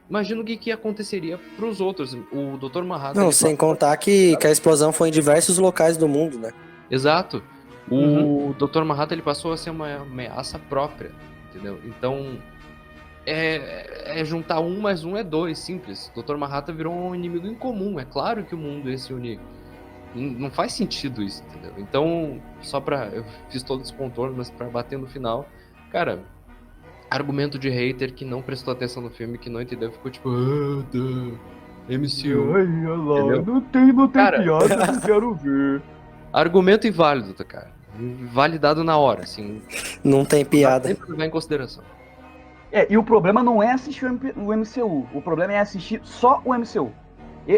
Imagina o que aconteceria para os outros. O Dr. Manhattan... Não, sem contar que a explosão foi em diversos locais do mundo, né? Exato. O Dr. Manhattan, ele passou a ser uma ameaça própria, entendeu? Então, juntar 1 mais 1 é 2, simples. O Dr. Manhattan virou um inimigo em comum. É claro que o mundo ia se unir. Não faz sentido isso, entendeu? Então, eu fiz todo esse contorno, mas pra bater no final, cara, argumento de hater que não prestou atenção no filme, que não entendeu, ficou tipo, MCU. Ai, olha lá, não tem Cara, piada, não quero ver. Argumento inválido, cara. Validado na hora, assim. Não tem piada. Sempre levar em consideração. E o problema não é assistir o MCU, o problema é assistir só o MCU.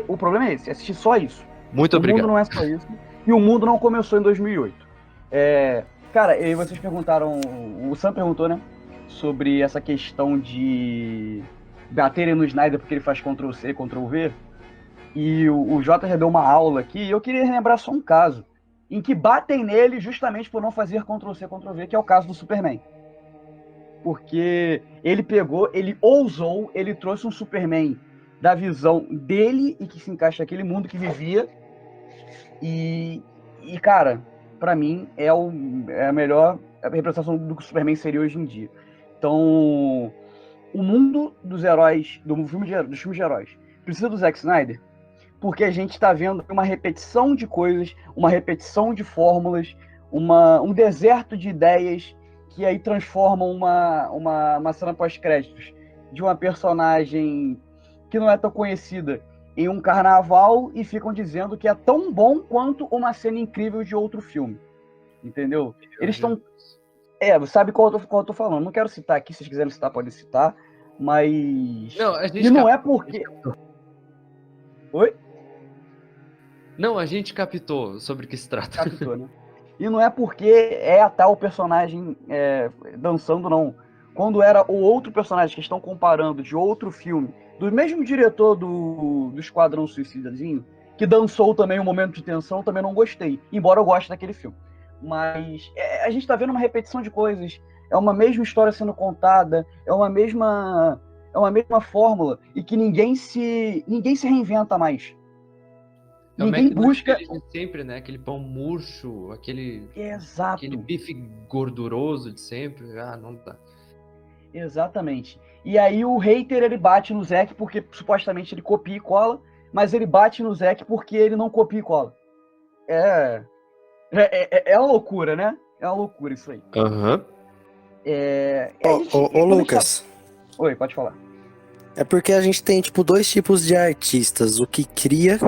O problema é esse, é assistir só isso. Muito obrigado. O mundo não é só isso. E o mundo não começou em 2008. Cara, e vocês perguntaram... O Sam perguntou, né? Sobre essa questão de baterem no Snyder porque ele faz Ctrl-C, Ctrl-V. E o Jota já deu uma aula aqui. E eu queria lembrar só um caso. Em que batem nele justamente por não fazer Ctrl-C, Ctrl-V. Que é o caso do Superman. Porque ele ele ousou, ele trouxe um Superman da visão dele e que se encaixa naquele mundo que vivia. E cara, pra mim é a melhor representação do que o Superman seria hoje em dia. Então, o mundo dos heróis, dos filmes de heróis, precisa do Zack Snyder, porque a gente tá vendo uma repetição de coisas, uma repetição de fórmulas, um deserto de ideias que aí transformam uma cena pós-créditos de uma personagem que não é tão conhecida em um carnaval e ficam dizendo que é tão bom quanto uma cena incrível de outro filme. Entendeu? Eles estão... sabe qual eu tô falando. Não quero citar aqui, se vocês quiserem citar, podem citar, mas... Não, a gente e não é porque... Oi? Não, a gente captou sobre o que se trata. Captou, né? E não é porque é a tal personagem dançando, não. Quando era o outro personagem que estão comparando de outro filme, do mesmo diretor do Esquadrão Suicidazinho, que dançou também um momento de tensão, também não gostei. Embora eu goste daquele filme. Mas a gente tá vendo uma repetição de coisas. É uma mesma história sendo contada. É uma mesma fórmula. E que ninguém se reinventa mais. Ninguém busca... de sempre, né? Aquele pão murcho, aquele Exato. bife gorduroso de sempre. Não dá. Exatamente. E aí o hater, ele bate no Zack porque supostamente ele copia e cola, mas ele bate no Zack porque ele não copia e cola. É uma loucura, né? É uma loucura isso aí. Aham. Ô Lucas. Oi, pode falar. É porque a gente tem, dois tipos de artistas. O que cria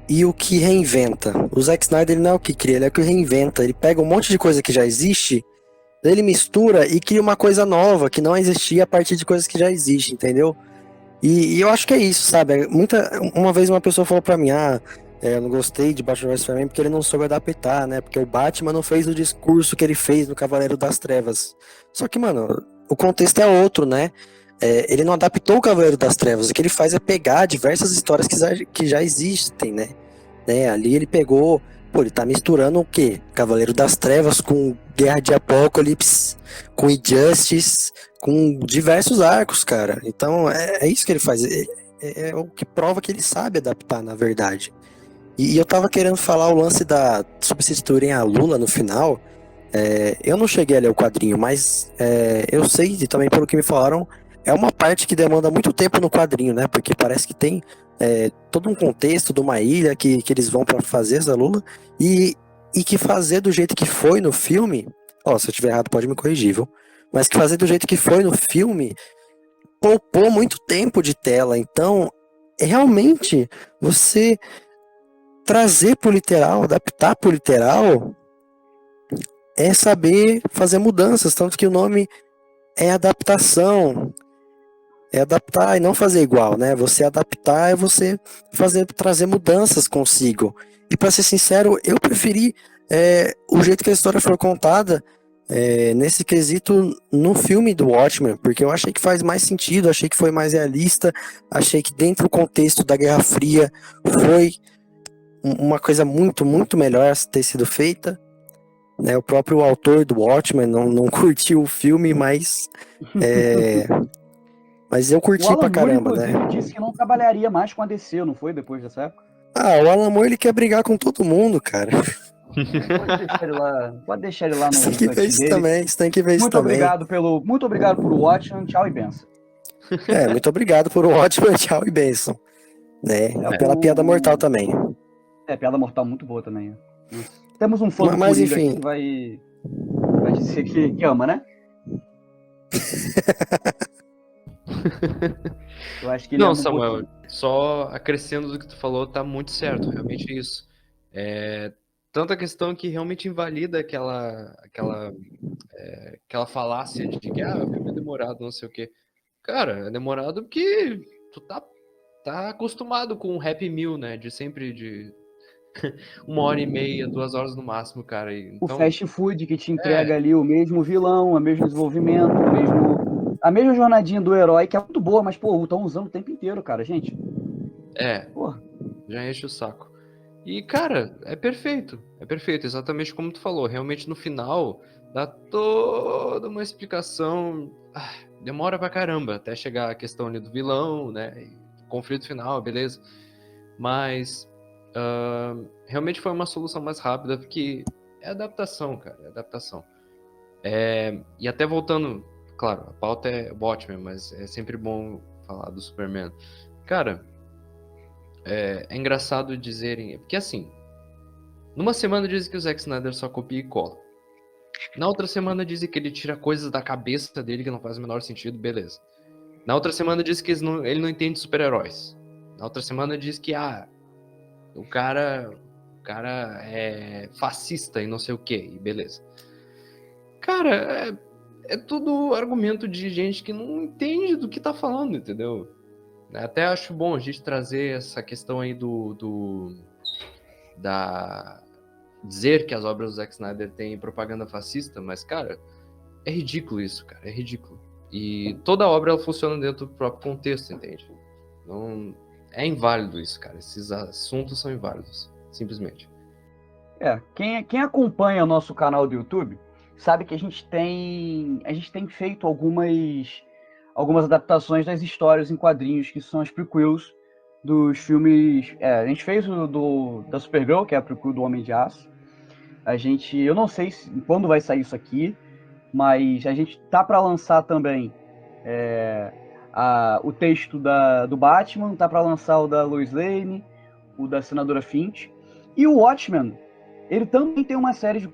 e o que reinventa. O Zack Snyder ele não é o que cria, ele é o que reinventa. Ele pega um monte de coisa que já existe, ele mistura e cria uma coisa nova que não existia a partir de coisas que já existem, entendeu? E eu acho que é isso, sabe? Uma vez uma pessoa falou pra mim, eu não gostei de Batman vs Superman porque ele não soube adaptar, né? Porque o Batman não fez o discurso que ele fez no Cavaleiro das Trevas. Só que, mano, o contexto é outro, né? Ele não adaptou o Cavaleiro das Trevas. O que ele faz é pegar diversas histórias que já existem, né? Ali ele pegou... Pô, ele tá misturando o quê? Cavaleiro das Trevas com Guerra de Apocalipse, com Injustice, com diversos arcos, cara. Então, é isso que ele faz. É o que prova que ele sabe adaptar, na verdade. E eu tava querendo falar o lance da substituírem a Lula no final. Eu não cheguei a ler o quadrinho, mas eu sei, e também pelo que me falaram, é uma parte que demanda muito tempo no quadrinho, né? Porque parece que tem todo um contexto de uma ilha que eles vão pra fazer essa Lula, e que fazer do jeito que foi no filme, se eu estiver errado pode me corrigir, viu? Mas que fazer do jeito que foi no filme poupou muito tempo de tela. Então, realmente, você trazer pro literal, adaptar pro literal, é saber fazer mudanças, tanto que o nome é adaptação. É adaptar e não fazer igual, né? Você adaptar é você trazer mudanças consigo. E pra ser sincero, eu preferi o jeito que a história foi contada nesse quesito no filme do Watchmen, porque eu achei que faz mais sentido, achei que foi mais realista, achei que dentro do contexto da Guerra Fria foi uma coisa muito, muito melhor a ter sido feita. Né? O próprio autor do Watchmen não curtiu o filme, mas eu curti O Alan pra Moore, caramba, né? inclusive, disse que não trabalharia mais com a DC, não foi? Depois dessa época? O Alan Moore, ele quer brigar com todo mundo, cara. Pode deixar ele lá no Você tem que ver isso também, você tem que ver isso também. Muito obrigado por Watchmen, tchau e benção. Muito obrigado por ótimo tchau e benção. Né? Pela piada mortal também. Piada mortal muito boa também. Temos um fã do Mas Coringa enfim, aqui que vai dizer que ama, né? Eu acho que ele Não, ama Samuel, só acrescendo do que tu falou, tá muito certo, realmente é isso. Tanta questão que realmente invalida aquela falácia de que o filme é demorado, não sei o quê. Cara, é demorado porque tu tá acostumado com o Happy Meal, né? De sempre de 1h30, 2 horas no máximo, cara. Então, o fast food que te entrega ali o mesmo vilão, o mesmo desenvolvimento, a mesma jornadinha do herói, que é muito boa, mas, estão usando o tempo inteiro, cara, gente. Porra. Já enche o saco. E, cara, é perfeito, exatamente como tu falou. Realmente, no final, dá toda uma explicação. Demora pra caramba até chegar a questão ali do vilão, né? Conflito final, beleza. Mas realmente foi uma solução mais rápida, porque é adaptação, cara, é adaptação. E até voltando, claro, a pauta é Watchmen, mas é sempre bom falar do Superman. Cara, é engraçado dizerem, porque assim, numa semana dizem que o Zack Snyder só copia e cola. Na outra semana dizem que ele tira coisas da cabeça dele que não faz o menor sentido, beleza. Na outra semana diz que ele não entende super-heróis. Na outra semana diz que o cara é fascista e não sei o que, e beleza. Cara, é tudo argumento de gente que não entende do que tá falando, entendeu? Até acho bom a gente trazer essa questão aí dizer que as obras do Zack Snyder têm propaganda fascista, mas, cara, é ridículo isso, cara, é ridículo. E toda obra ela funciona dentro do próprio contexto, entende? Não, é inválido isso, cara. Esses assuntos são inválidos, simplesmente. Quem acompanha o nosso canal do YouTube sabe que a gente tem feito algumas adaptações das histórias em quadrinhos, que são as prequels dos filmes. A gente fez da Supergirl, que é a prequel do Homem de Aço. Eu não sei quando vai sair isso aqui, mas a gente tá para lançar também o texto do Batman, tá para lançar o da Lois Lane, o da Senadora Finch, e o Watchmen, ele também tem uma série de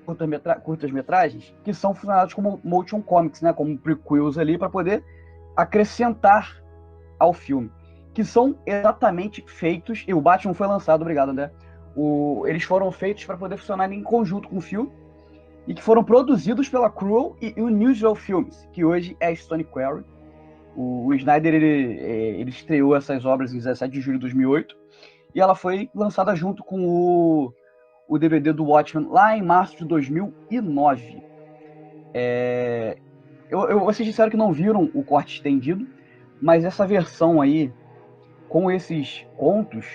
curtas-metragens que são funcionados como motion comics, né, como prequels ali, para poder acrescentar ao filme, que são exatamente feitos, e o Batman foi lançado, obrigado, André, eles foram feitos para poder funcionar em conjunto com o filme e que foram produzidos pela Cruel e Unusual Films, que hoje é a Stone Quarry. O Snyder ele estreou essas obras em 17 de julho de 2008 e ela foi lançada junto com o DVD do Watchmen lá em março de 2009. Vocês disseram que não viram o corte estendido, mas essa versão aí, com esses contos,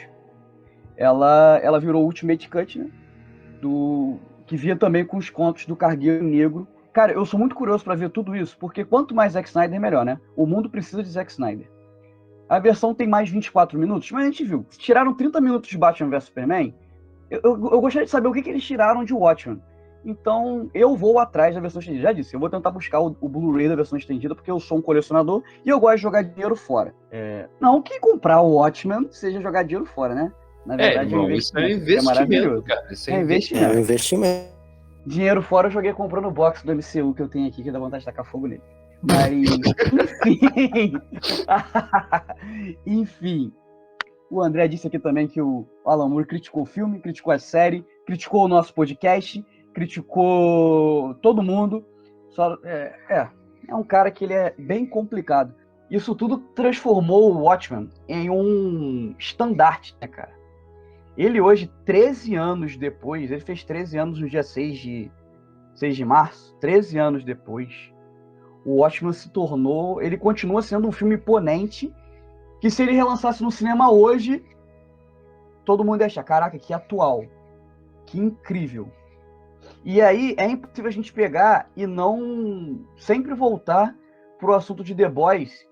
ela virou Ultimate Cut, né? Que via também com os contos do Cargueiro Negro. Cara, eu sou muito curioso para ver tudo isso, porque quanto mais Zack Snyder, melhor, né? O mundo precisa de Zack Snyder. A versão tem mais 24 minutos, mas a gente viu. Tiraram 30 minutos de Batman vs Superman. Eu gostaria de saber o que eles tiraram de Watchmen. Então, eu vou atrás da versão estendida. Já disse, eu vou tentar buscar o Blu-ray da versão estendida, porque eu sou um colecionador e eu gosto de jogar dinheiro fora. Não que comprar o Watchmen seja jogar dinheiro fora, né? Na verdade, irmão, isso é investimento, cara. Isso é investimento. É um investimento. Dinheiro fora eu joguei comprando o box do MCU que eu tenho aqui, que dá vontade de tacar fogo nele. Mas, enfim. Enfim. O André disse aqui também que o Alan Moore criticou o filme, criticou a série, criticou o nosso podcast, criticou todo mundo. É um cara que ele é bem complicado. Isso tudo transformou o Watchmen em um estandarte, né, cara? Ele hoje, 13 anos depois, ele fez 13 anos no dia 6 de março, 13 anos depois, o Watchmen se tornou, ele continua sendo um filme imponente, que se ele relançasse no cinema hoje, todo mundo ia achar, caraca, que atual, que incrível. E aí é impossível a gente pegar e não sempre voltar pro assunto de The Boys,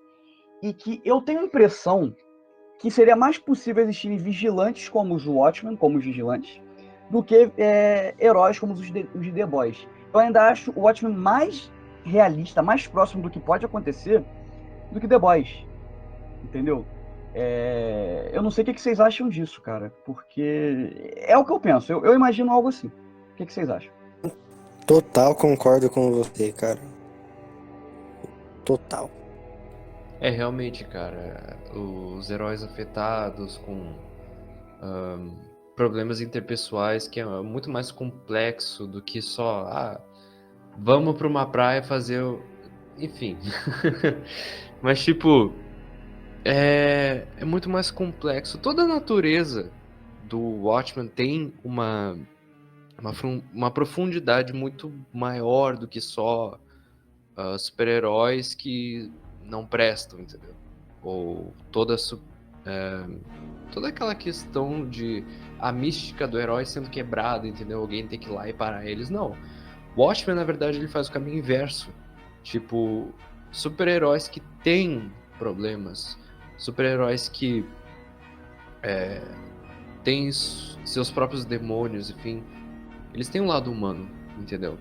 e que eu tenho a impressão que seria mais possível existirem vigilantes como os Watchmen, como os vigilantes, do que heróis como os de The Boys. Eu ainda acho o Watchmen mais realista, mais próximo do que pode acontecer do que The Boys. Entendeu? Eu não sei o que vocês acham disso, cara, porque é o que eu penso. Eu imagino algo assim. O que vocês acham? Total concordo com você, cara. Total. Realmente, cara, os heróis afetados com problemas interpessoais, que é muito mais complexo do que só, vamos pra uma praia fazer enfim. Mas, tipo, é muito mais complexo. Toda a natureza do Watchmen tem uma profundidade muito maior do que só super-heróis que não prestam, entendeu? Ou toda aquela questão de a mística do herói sendo quebrada, entendeu? Alguém tem que ir lá e parar eles. Não. Watchmen, na verdade, ele faz o caminho inverso. Tipo, super-heróis que têm problemas, super-heróis que têm seus próprios demônios, enfim. Eles têm um lado humano, entendeu?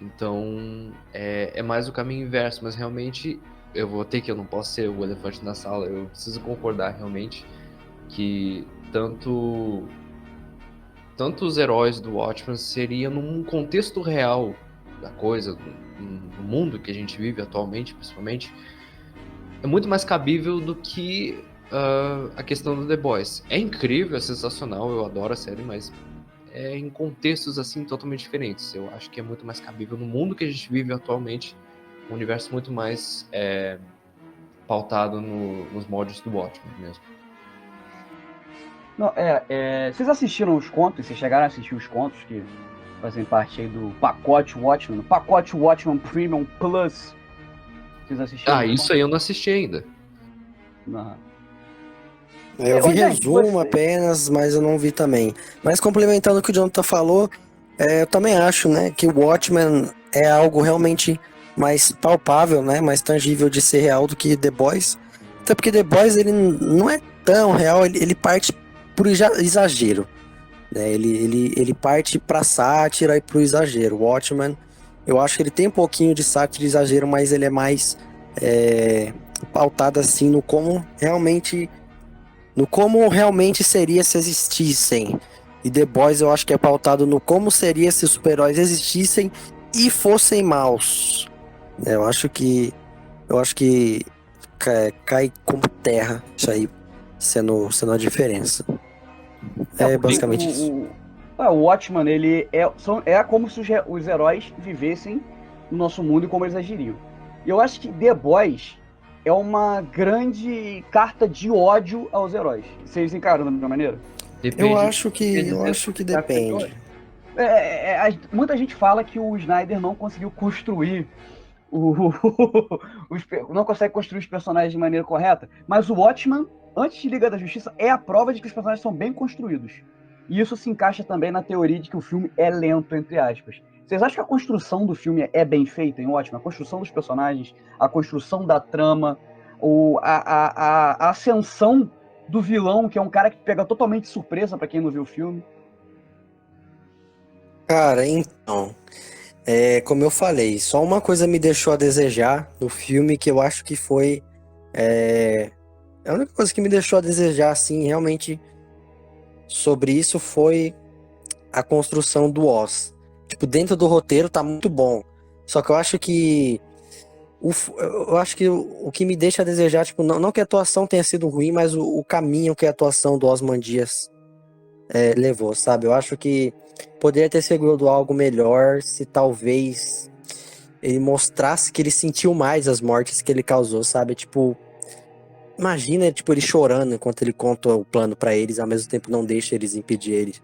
Então, é mais o caminho inverso, mas realmente eu não posso ser o elefante na sala, eu preciso concordar realmente que tanto os heróis do Watchmen seria num contexto real da coisa, no mundo que a gente vive atualmente, principalmente, é muito mais cabível do que a questão do The Boys. É incrível, é sensacional, eu adoro a série, mas em contextos assim totalmente diferentes. Eu acho que é muito mais cabível no mundo que a gente vive atualmente, um universo muito mais pautado nos moldes do Watchmen mesmo. Não, vocês assistiram os contos? Vocês chegaram a assistir os contos que fazem parte aí do pacote Watchmen Premium Plus? Vocês assistiram? Isso aí eu não assisti ainda. Não. Eu vi resumo apenas, mas eu não vi também. Mas complementando o que o Jonathan falou, eu também acho, né, que o Watchmen é algo realmente mais palpável, né, mais tangível de ser real do que The Boys. Até porque The Boys, ele não é tão real, ele parte por exagero. Né, ele parte pra sátira e pro exagero. O Watchmen, eu acho que ele tem um pouquinho de sátira e exagero, mas ele é mais pautado assim no como realmente seria se existissem. E The Boys eu acho que é pautado no como seria se os super-heróis existissem e fossem maus. Eu acho que cai como terra isso aí, sendo a diferença. É basicamente isso. O Watchman, ele é como se os heróis vivessem no nosso mundo e como eles agiriam. E eu acho que The Boys é uma grande carta de ódio aos heróis. Vocês encaram da mesma maneira? Eu acho que depende. Muita gente fala que o Snyder não conseguiu construir não consegue construir os personagens de maneira correta, mas o Watchman, antes de Liga da Justiça, é a prova de que os personagens são bem construídos. E isso se encaixa também na teoria de que o filme é lento, entre aspas. Vocês acham que a construção do filme é bem feita em Watchmen? A construção dos personagens, a construção da trama, a ascensão do vilão, que é um cara que pega totalmente surpresa pra quem não viu o filme? Cara, então, como eu falei, só uma coisa me deixou a desejar no filme, que eu acho que foi a única coisa que me deixou a desejar, assim, realmente sobre isso foi a construção do Oz. Tipo, dentro do roteiro tá muito bom, só que eu acho que o que me deixa a desejar, tipo, não que a atuação tenha sido ruim, mas o caminho que a atuação do Ozymandias levou, sabe? Eu acho que poderia ter sido algo melhor se talvez ele mostrasse que ele sentiu mais as mortes que ele causou, sabe? Tipo, imagina, tipo, ele chorando enquanto ele conta o plano pra eles, ao mesmo tempo não deixa eles impedir ele,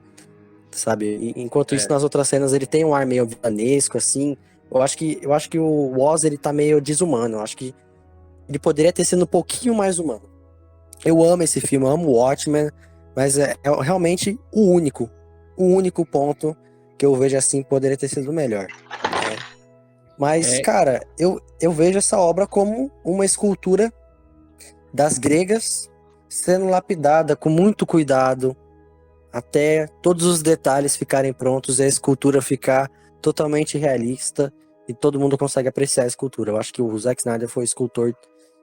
sabe? Enquanto isso, nas outras cenas, ele tem um ar meio vilanesco, assim. Eu acho que o Oz, ele tá meio desumano. Eu acho que ele poderia ter sido um pouquinho mais humano. Eu amo esse filme, eu amo o Watchmen, mas é realmente o único ponto que eu vejo assim poderia ter sido melhor. Né? Mas, cara, eu vejo essa obra como uma escultura das gregas sendo lapidada com muito cuidado até todos os detalhes ficarem prontos e a escultura ficar totalmente realista e todo mundo consegue apreciar a escultura. Eu acho que o Zack Snyder foi escultor,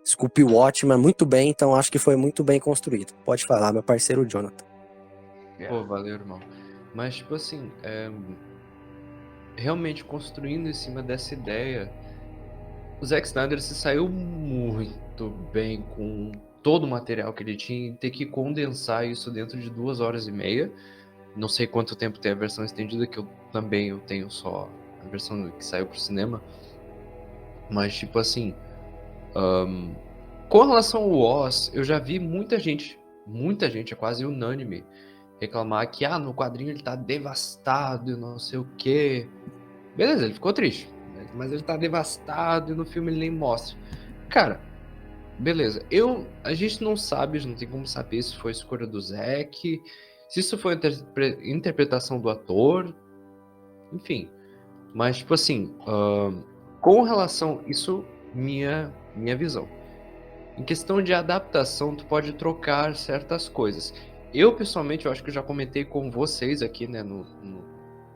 esculpiu o Watchmen muito bem, então acho que foi muito bem construído. Pode falar, meu parceiro Jonathan. Pô, valeu, irmão. Mas, tipo assim, realmente construindo em cima dessa ideia, o Zack Snyder se saiu muito bem com todo o material que ele tinha e ter que condensar isso dentro de 2 horas e meia. Não sei quanto tempo tem a versão estendida, que eu tenho só a versão que saiu pro cinema. Mas, tipo assim, com relação ao Oz, eu já vi muita gente, é quase unânime, reclamar que no quadrinho ele tá devastado e não sei o quê. Beleza, ele ficou triste, mas ele tá devastado e no filme ele nem mostra. Cara, beleza, a gente não sabe, não tem como saber se foi escolha do Zack, se isso foi interpretação do ator, enfim. Mas, tipo assim, com relação, isso, minha visão. Em questão de adaptação, tu pode trocar certas coisas. Eu, pessoalmente, eu acho que eu já comentei com vocês aqui, né, no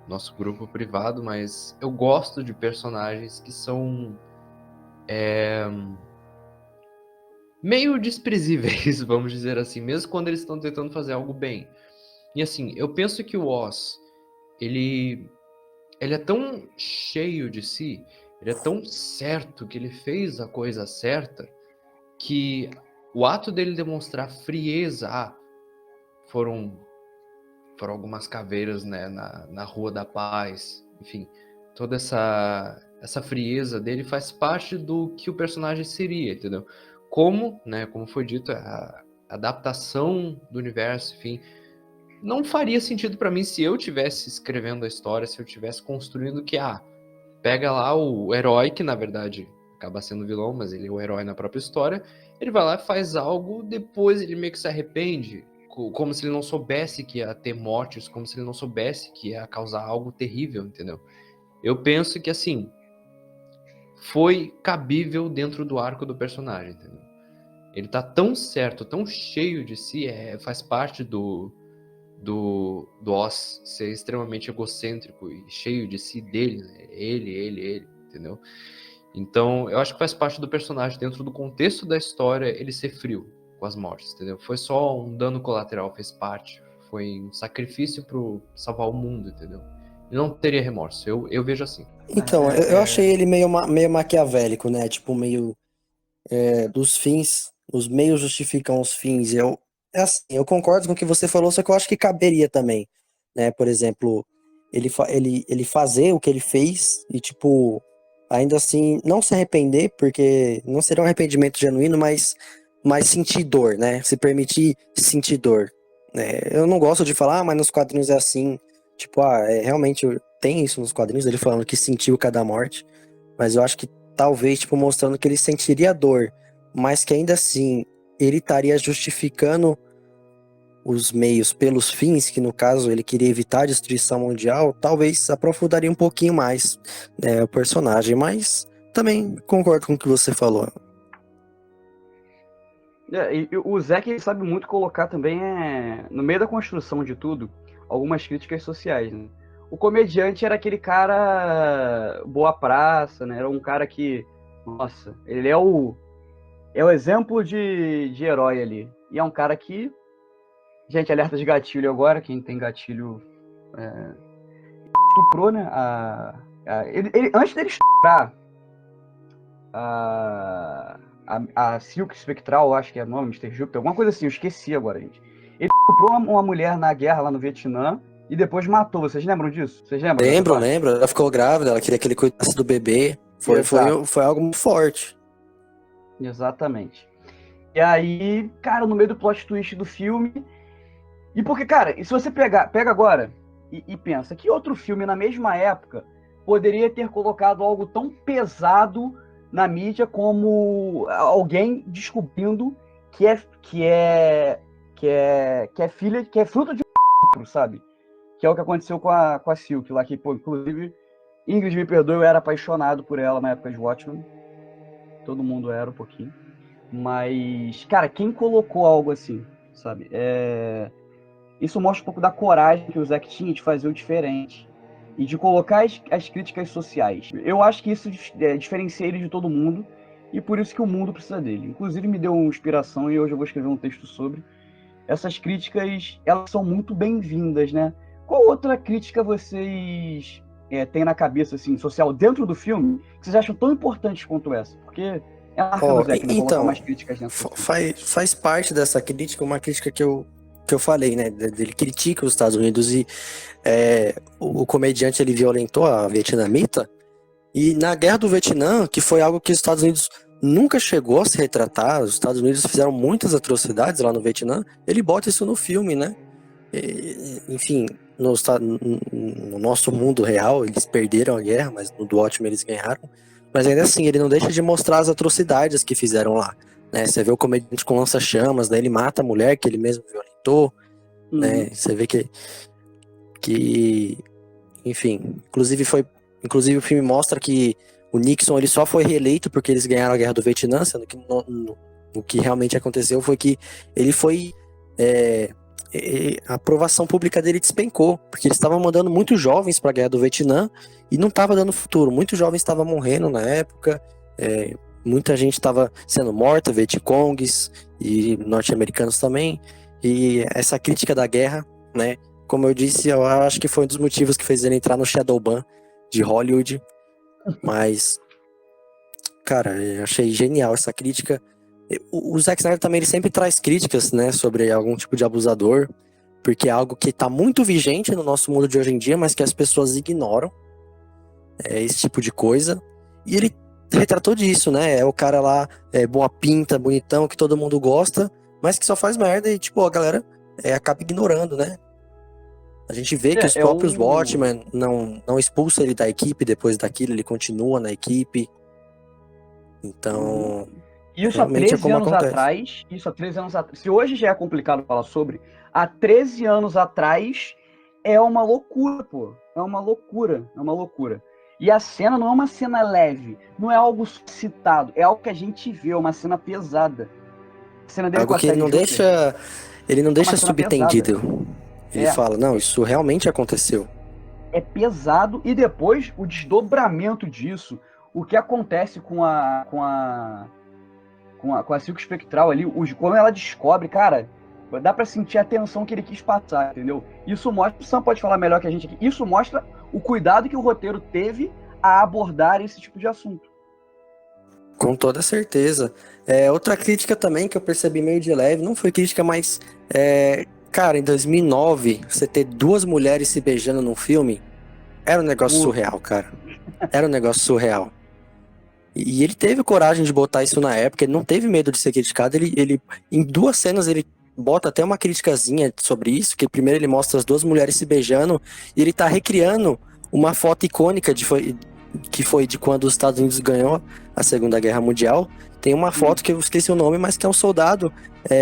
nosso grupo privado, mas eu gosto de personagens que são meio desprezíveis, vamos dizer assim, mesmo quando eles estão tentando fazer algo bem. E assim, eu penso que o Oz, ele é tão cheio de si, ele é tão certo que ele fez a coisa certa, que o ato dele demonstrar frieza, foram algumas caveiras, né, na Rua da Paz, enfim, toda essa frieza dele faz parte do que o personagem seria, entendeu? Como, né, como foi dito, a adaptação do universo, enfim, não faria sentido pra mim se eu tivesse escrevendo a história, se eu tivesse construindo que, pega lá o herói, que na verdade acaba sendo vilão, mas ele é o herói na própria história, ele vai lá e faz algo, depois ele meio que se arrepende, como se ele não soubesse que ia ter mortes, como se ele não soubesse que ia causar algo terrível, entendeu? Eu penso que, assim, foi cabível dentro do arco do personagem, entendeu? Ele tá tão certo, tão cheio de si, faz parte do Oz ser extremamente egocêntrico e cheio de si dele, né? Ele, entendeu? Então, eu acho que faz parte do personagem, dentro do contexto da história, ele ser frio com as mortes, entendeu? Foi só um dano colateral, fez parte. Foi um sacrifício pro salvar o mundo, entendeu? Ele não teria remorso, eu vejo assim. Então, eu achei ele meio maquiavélico, né? Tipo, meio dos fins, os meios justificam os fins. É assim, eu concordo com o que você falou, só que eu acho que caberia também, né? Por exemplo, ele fazer o que ele fez e, tipo, ainda assim, não se arrepender, porque não seria um arrependimento genuíno, mas sentir dor, né? Se permitir sentir dor. Né? Eu não gosto de falar, mas nos quadrinhos é assim, tipo, realmente tem isso nos quadrinhos, ele falando que sentiu cada morte, mas eu acho que talvez, tipo, mostrando que ele sentiria dor, mas que ainda assim ele estaria justificando os meios pelos fins, que no caso ele queria evitar a destruição mundial, talvez aprofundaria um pouquinho mais, né, o personagem, mas também concordo com o que você falou. E o Zack ele sabe muito colocar também, no meio da construção de tudo, algumas críticas sociais, né? O comediante era aquele cara boa praça, né? Era um cara que, nossa, ele é o exemplo de herói ali. E é um cara que, gente, alerta de gatilho agora, quem tem gatilho estuprou, né? Antes dele estuprar a Silk Spectral, acho que é o nome, Mr. Júpiter, alguma coisa assim, eu esqueci agora, gente. Ele estuprou uma mulher na guerra lá no Vietnã e depois matou. Vocês lembram disso? Vocês lembram? Lembro. Ela ficou grávida, ela queria que ele cuidasse do bebê. Foi algo muito forte. Exatamente. E aí, cara, no meio do plot twist do filme. E porque, cara, e se você pega agora e pensa, que outro filme na mesma época poderia ter colocado algo tão pesado na mídia como alguém descobrindo que é filha, que é fruto de um sabe? Que é o que aconteceu com a Silk lá, que, pô, inclusive, Ingrid me perdoe, eu era apaixonado por ela na época de Watchmen. Todo mundo era um pouquinho. Mas, cara, quem colocou algo assim, sabe? Isso mostra um pouco da coragem que o Zack tinha de fazer o diferente e de colocar as críticas sociais. Eu acho que isso diferencia ele de todo mundo e por isso que o mundo precisa dele. Inclusive me deu uma inspiração e hoje eu vou escrever um texto sobre. Essas críticas, elas são muito bem-vindas, né? Qual outra crítica vocês têm na cabeça, assim, social, dentro do filme, que vocês acham tão importantes quanto essa? Porque é a marca do Zack, né? Colocar mais críticas dentro do filme. Faz parte dessa crítica, uma crítica que eu falei, né? Ele critica os Estados Unidos e o comediante ele violentou a vietnamita. E na Guerra do Vietnã, que foi algo que os Estados Unidos nunca chegou a se retratar, os Estados Unidos fizeram muitas atrocidades lá no Vietnã, ele bota isso no filme, né? Enfim, no nosso mundo real, eles perderam a guerra, mas no do Watchmen eles ganharam. Mas ainda assim, ele não deixa de mostrar as atrocidades que fizeram lá. Né? Você vê o comediante com lança-chamas, né? Ele mata a mulher que ele mesmo violentou. Né? Você vê que enfim, inclusive o filme mostra que o Nixon ele só foi reeleito porque eles ganharam a Guerra do Vietnã, sendo que o que realmente aconteceu foi que ele foi a aprovação pública dele despencou, porque eles estavam mandando muitos jovens para a Guerra do Vietnã e não estava dando futuro, muitos jovens estavam morrendo na época, muita gente estava sendo morta, Vietcongues e norte-americanos também, e essa crítica da guerra, né, como eu disse, eu acho que foi um dos motivos que fez ele entrar no Shadowban de Hollywood. Mas, cara, eu achei genial essa crítica. O Zack Snyder também ele sempre traz críticas, né, sobre algum tipo de abusador, porque é algo que tá muito vigente no nosso mundo de hoje em dia, mas que as pessoas ignoram. Esse tipo de coisa. E ele retratou disso, né? É o cara lá, boa pinta, bonitão, que todo mundo gosta, mas que só faz merda e, tipo, a galera acaba ignorando, né? A gente vê que os próprios Watchmen não expulsam ele da equipe depois daquilo, ele continua na equipe. Então, isso há 13 anos atrás, se hoje já é complicado falar sobre, há 13 anos atrás é uma loucura, pô. É uma loucura. E a cena não é uma cena leve, não é algo citado, é algo que a gente vê, é uma cena pesada. A cena dele algo que ele não deixa subtendido. Pesada. Ele fala, não, isso realmente aconteceu. É pesado, e depois o desdobramento disso, o que acontece com a Silk Spectral ali, quando ela descobre, cara, dá pra sentir a tensão que ele quis passar, entendeu? Isso mostra, o Sam pode falar melhor que a gente aqui, isso mostra o cuidado que o roteiro teve a abordar esse tipo de assunto. Com toda certeza. Outra crítica também que eu percebi meio de leve, não foi crítica, mas, cara, em 2009, você ter duas mulheres se beijando num filme, era um negócio surreal, cara. Era um negócio surreal. E ele teve coragem de botar isso na época, ele não teve medo de ser criticado, ele em duas cenas ele bota até uma criticazinha sobre isso, que primeiro ele mostra as duas mulheres se beijando, e ele tá recriando uma foto icônica que foi de quando os Estados Unidos ganhou a Segunda Guerra Mundial. Tem uma foto que eu esqueci o nome, mas que é um soldado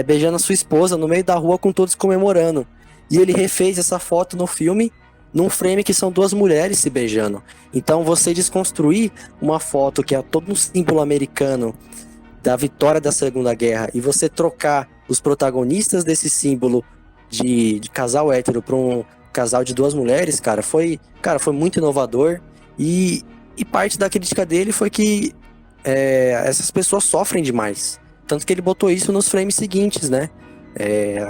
beijando a sua esposa no meio da rua com todos comemorando. E ele refez essa foto no filme, num frame que são duas mulheres se beijando. Então você desconstruir uma foto que é todo um símbolo americano da vitória da Segunda Guerra e você trocar os protagonistas desse símbolo de casal hétero para um casal de duas mulheres, cara, foi muito inovador. E parte da crítica dele foi que essas pessoas sofrem demais. Tanto que ele botou isso nos frames seguintes, né?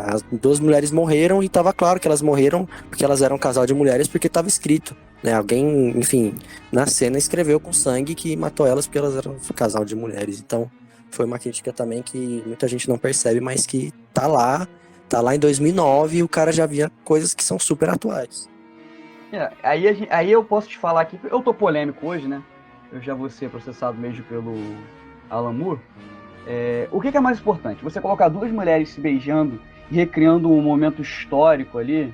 As duas mulheres morreram e tava claro que elas morreram porque elas eram um casal de mulheres, porque tava escrito, né? Alguém, enfim, na cena escreveu com sangue que matou elas porque elas eram um casal de mulheres. Então foi uma crítica também que muita gente não percebe, mas que tá lá em 2009 e o cara já via coisas que são super atuais. Aí eu posso te falar aqui, eu tô polêmico hoje, né? Eu já vou ser processado mesmo pelo Alan Moore. O que é mais importante? Você colocar duas mulheres se beijando e recriando um momento histórico ali,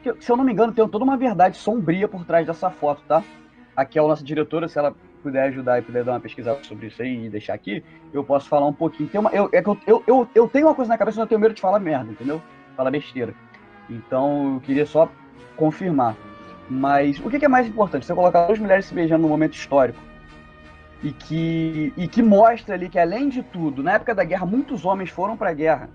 que, se eu não me engano, tem toda uma verdade sombria por trás dessa foto, tá? Aqui é a nossa diretora, se ela puder ajudar e puder dar uma pesquisada sobre isso aí e deixar aqui, eu posso falar um pouquinho. Eu tenho uma coisa na cabeça, mas eu tenho medo de falar merda, entendeu? Falar besteira. Então, eu queria só confirmar. Mas o que é mais importante? Você colocar duas mulheres se beijando num momento histórico e que mostra ali que, além de tudo, na época da guerra, muitos homens foram pra guerra,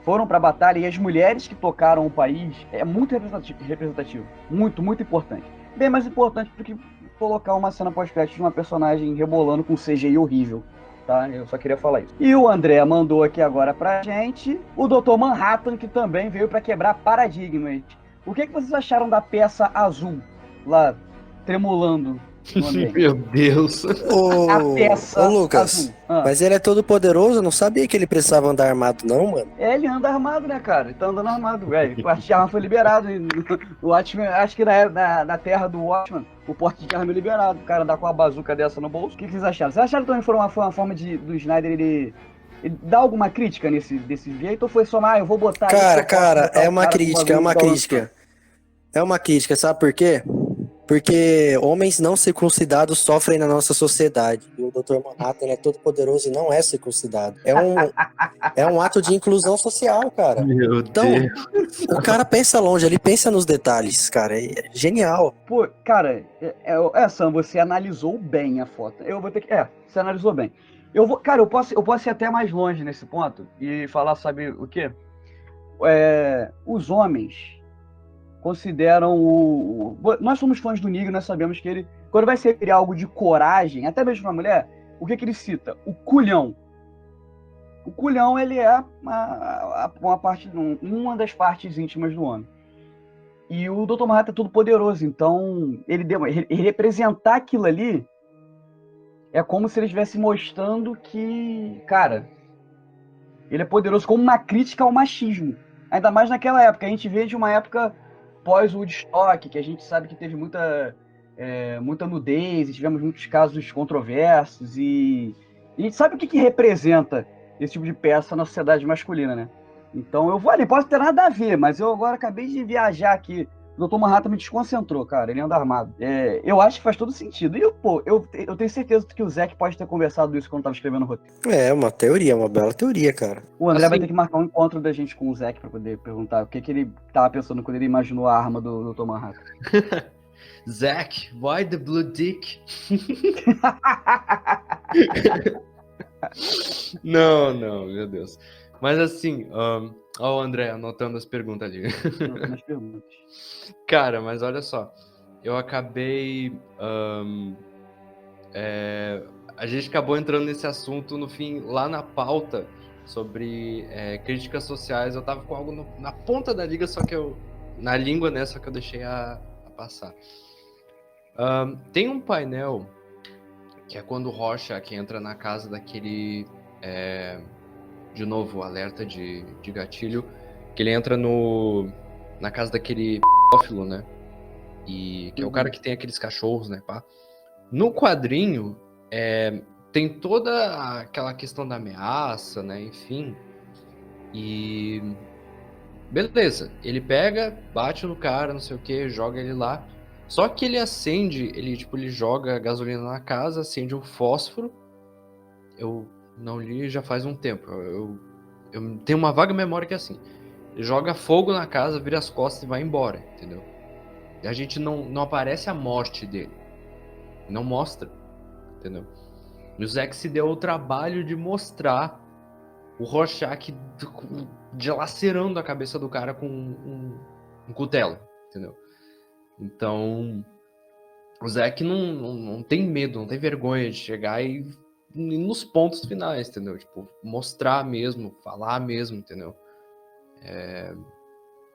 foram pra batalha, e as mulheres que tocaram o país é muito representativo. Muito, muito importante. Bem mais importante do que colocar uma cena pós-crédito de uma personagem rebolando com CGI horrível. Tá? Eu só queria falar isso. E o André mandou aqui agora pra gente o Dr. Manhattan, que também veio pra quebrar paradigmas. O que vocês acharam da peça azul lá, tremulando no ambiente? Meu Deus. A peça Lucas, azul. mas ele é todo poderoso, eu não sabia que ele precisava andar armado não, mano. Ele anda armado, né, cara? Ele tá andando armado, velho. O porte de arma foi liberado. O Watchmen, acho que na terra do Watchmen, o porte de arma é liberado. O cara andar com uma bazuca dessa no bolso. O que vocês acharam? Vocês acharam que também foi uma forma do Snyder ele dá alguma crítica desse jeito? Ou foi só, eu vou botar... Cara, é uma crítica. É uma crítica, sabe por quê? Porque homens não circuncidados sofrem na nossa sociedade. E o Dr. Manhattan é todo poderoso e não é circuncidado. É um ato de inclusão social, cara. Meu Deus. O cara pensa longe, ele pensa nos detalhes, cara. É genial. Pô, cara, Sam, você analisou bem a foto. Eu vou ter que... você analisou bem. Eu posso ir até mais longe nesse ponto e falar, sabe o quê? Os homens consideram nós somos fãs do Negan, nós sabemos que ele, quando vai ser algo de coragem, até mesmo pra mulher, o que ele cita? O culhão. O culhão, ele é uma das partes íntimas do homem. E o Dr. Manhattan é todo poderoso, então ele representar aquilo ali é como se ele estivesse mostrando que, cara, ele é poderoso, como uma crítica ao machismo. Ainda mais naquela época. A gente vê de uma época pós-Woodstock, que a gente sabe que teve muita nudez, e tivemos muitos casos controversos, e a gente sabe o que representa esse tipo de peça na sociedade masculina, né? Então eu vou ali, pode ter nada a ver, mas eu agora acabei de viajar aqui. O Dr. Manhattan me desconcentrou, cara, ele anda armado. Eu acho que faz todo sentido. E eu tenho certeza que o Zack pode ter conversado isso quando estava escrevendo o roteiro. É uma teoria, uma bela teoria, cara. O André vai ter que marcar um encontro da gente com o Zack pra poder perguntar o que ele tava pensando quando ele imaginou a arma do Dr. Manhattan. Zack, why the blue dick? Não, meu Deus. Mas assim, ó o André anotando as perguntas ali. Nas perguntas. Cara, mas olha só, eu acabei... a gente acabou entrando nesse assunto no fim, lá na pauta, sobre críticas sociais. Eu tava com algo na ponta da liga, na língua, né, só que eu deixei a passar. Tem um painel que é quando o Rorschach entra na casa daquele... de novo, alerta de gatilho, que ele entra na casa daquele pedófilo, né? E que é o cara que tem aqueles cachorros, né, pá? No quadrinho, tem toda aquela questão da ameaça, né, enfim. E... beleza, ele pega, bate no cara, não sei o que, joga ele lá. Só que ele acende, ele joga gasolina na casa, acende um fósforo. Eu não li já faz um tempo. Eu tenho uma vaga memória que é assim. Ele joga fogo na casa, vira as costas e vai embora, entendeu? E a gente não aparece a morte dele. Não mostra, entendeu? E o Zack se deu o trabalho de mostrar o Rorschach dilacerando a cabeça do cara com um cutelo, entendeu? Então, o Zack não tem medo, não tem vergonha de chegar e nos pontos finais, entendeu? Tipo, mostrar mesmo, falar mesmo, entendeu?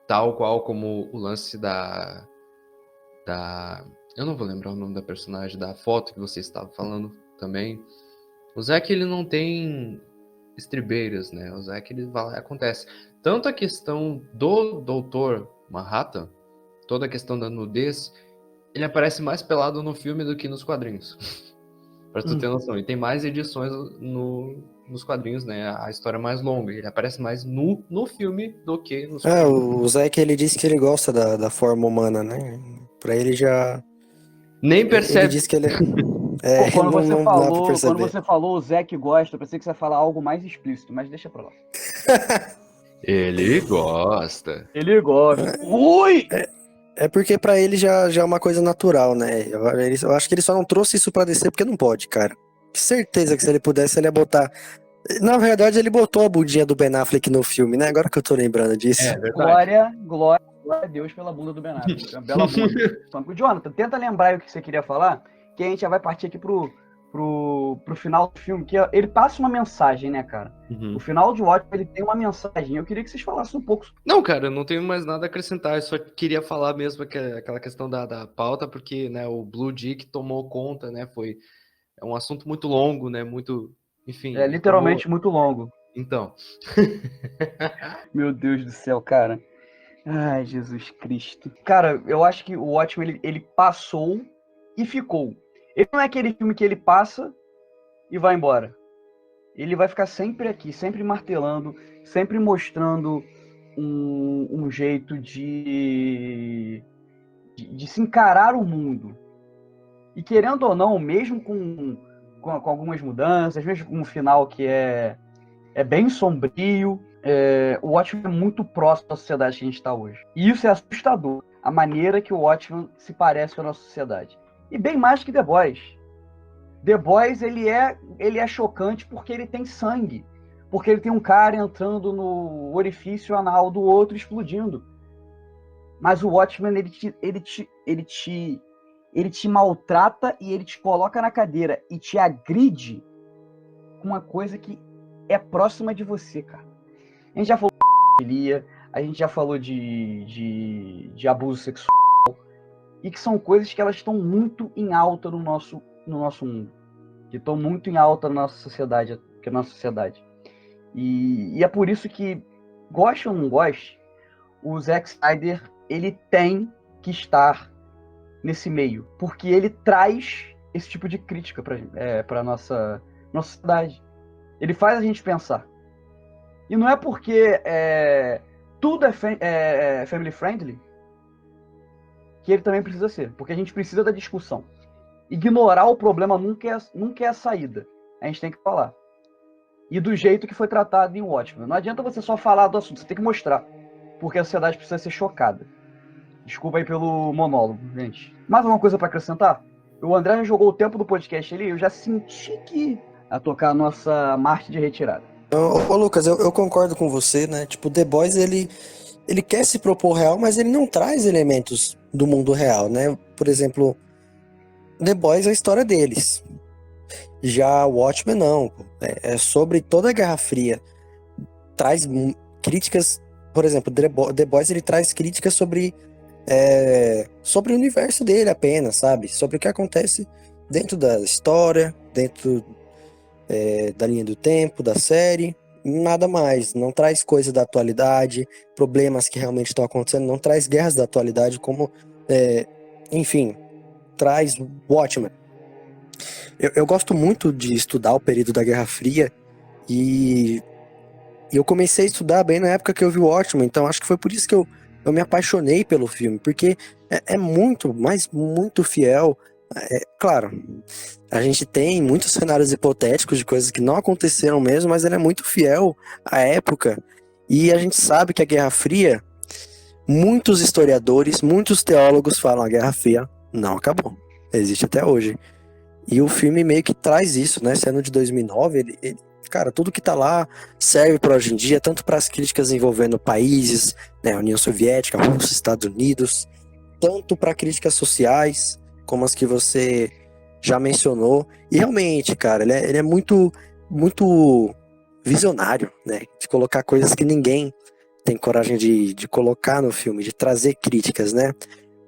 Tal qual como o lance da... eu não vou lembrar o nome da personagem, da foto que você estava falando também. O Zack, ele não tem estribeiras, né? O Zack, ele vai lá e acontece. Tanto a questão do Dr. Manhattan, toda a questão da nudez, ele aparece mais pelado no filme do que nos quadrinhos. Pra tu ter noção. E tem mais edições nos quadrinhos, né? A história é mais longa. Ele aparece mais nu no filme do que nos quadrinhos. O Zack, ele disse que ele gosta da forma humana, né? Pra ele já... Nem percebe. Ele disse que ele... Pô, quando não dá pra quando perceber. você falou o Zack gosta, eu pensei que você ia falar algo mais explícito, mas deixa pra lá. Ele gosta. Ele gosta. Ui! É porque pra ele já é uma coisa natural, né? Eu acho que ele só não trouxe isso pra descer porque não pode, cara. Certeza que se ele pudesse, ele ia botar... Na verdade, ele botou a bundinha do Ben Affleck no filme, né? Agora que eu tô lembrando disso. É verdade. Glória a Deus pela bunda do Ben Affleck. Uma bela bunda. Jonathan, tenta lembrar o que você queria falar, que a gente já vai partir aqui pro final do filme, que ele passa uma mensagem, né, cara? O final de Watchmen, ele tem uma mensagem. Eu queria que vocês falassem um pouco. Não, cara, eu não tenho mais nada a acrescentar. Eu só queria falar mesmo aquela questão da pauta, porque, né, o Blue Dick tomou conta, né? É um assunto muito longo, né? Muito, enfim. É literalmente muito longo. Então. Meu Deus do céu, cara. Ai, Jesus Cristo. Cara, eu acho que o Watchmen, ele passou e ficou. Ele não é aquele filme que ele passa e vai embora. Ele vai ficar sempre aqui, sempre martelando, sempre mostrando um jeito de se encarar o mundo. E querendo ou não, mesmo com algumas mudanças, mesmo com um final que é bem sombrio, o Watchmen é muito próximo da sociedade que a gente está hoje. E isso é assustador, a maneira que o Watchmen se parece com a nossa sociedade. E bem mais que The Boys. The Boys, ele é chocante porque ele tem sangue. Porque ele tem um cara entrando no orifício anal do outro explodindo. Mas o Watchmen, ele te maltrata e ele te coloca na cadeira e te agride com uma coisa que é próxima de você, cara. A gente já falou de pedofilia, a gente já falou de abuso sexual, e que são coisas que elas estão muito em alta no nosso mundo, que estão muito em alta na nossa sociedade, E é por isso que, goste ou não goste, o Zack Snyder, ele tem que estar nesse meio, porque ele traz esse tipo de crítica para nossa sociedade. Ele faz a gente pensar. E não é porque tudo é family friendly que ele também precisa ser, porque a gente precisa da discussão. Ignorar o problema nunca é a saída. A gente tem que falar. E do jeito que foi tratado em Watchmen. Não adianta você só falar do assunto, você tem que mostrar. Porque a sociedade precisa ser chocada. Desculpa aí pelo monólogo, gente. Mais alguma coisa para acrescentar? O André já jogou o tempo do podcast ali, eu já senti que a tocar a nossa marcha de retirada. Ô Lucas, eu concordo com você, né? Tipo, The Boys, ele quer se propor real, mas ele não traz elementos do mundo real, né? Por exemplo, The Boys é a história deles. Já Watchmen não. É sobre toda a Guerra Fria. Traz críticas, por exemplo, The Boys, ele traz críticas sobre o universo dele apenas, sabe? Sobre o que acontece dentro da história, dentro da linha do tempo, da série, nada mais. Não traz coisa da atualidade, problemas que realmente estão acontecendo, não traz guerras da atualidade, como, enfim, traz Watchmen. Eu gosto muito de estudar o período da Guerra Fria e eu comecei a estudar bem na época que eu vi o Watchmen, então acho que foi por isso que eu me apaixonei pelo filme, porque é muito, mas muito fiel. Claro, a gente tem muitos cenários hipotéticos de coisas que não aconteceram mesmo, mas ele é muito fiel à época. E a gente sabe que a Guerra Fria, muitos historiadores, muitos teólogos falam a Guerra Fria não acabou, existe até hoje. E o filme meio que traz isso, né? Sendo de 2009, cara, tudo que tá lá serve para hoje em dia, tanto para as críticas envolvendo países, né, União Soviética, Rússia, Estados Unidos, tanto para críticas sociais, como as que você já mencionou. E realmente, cara, ele é muito, muito visionário, né? De colocar coisas que ninguém tem coragem de colocar no filme, de trazer críticas, né?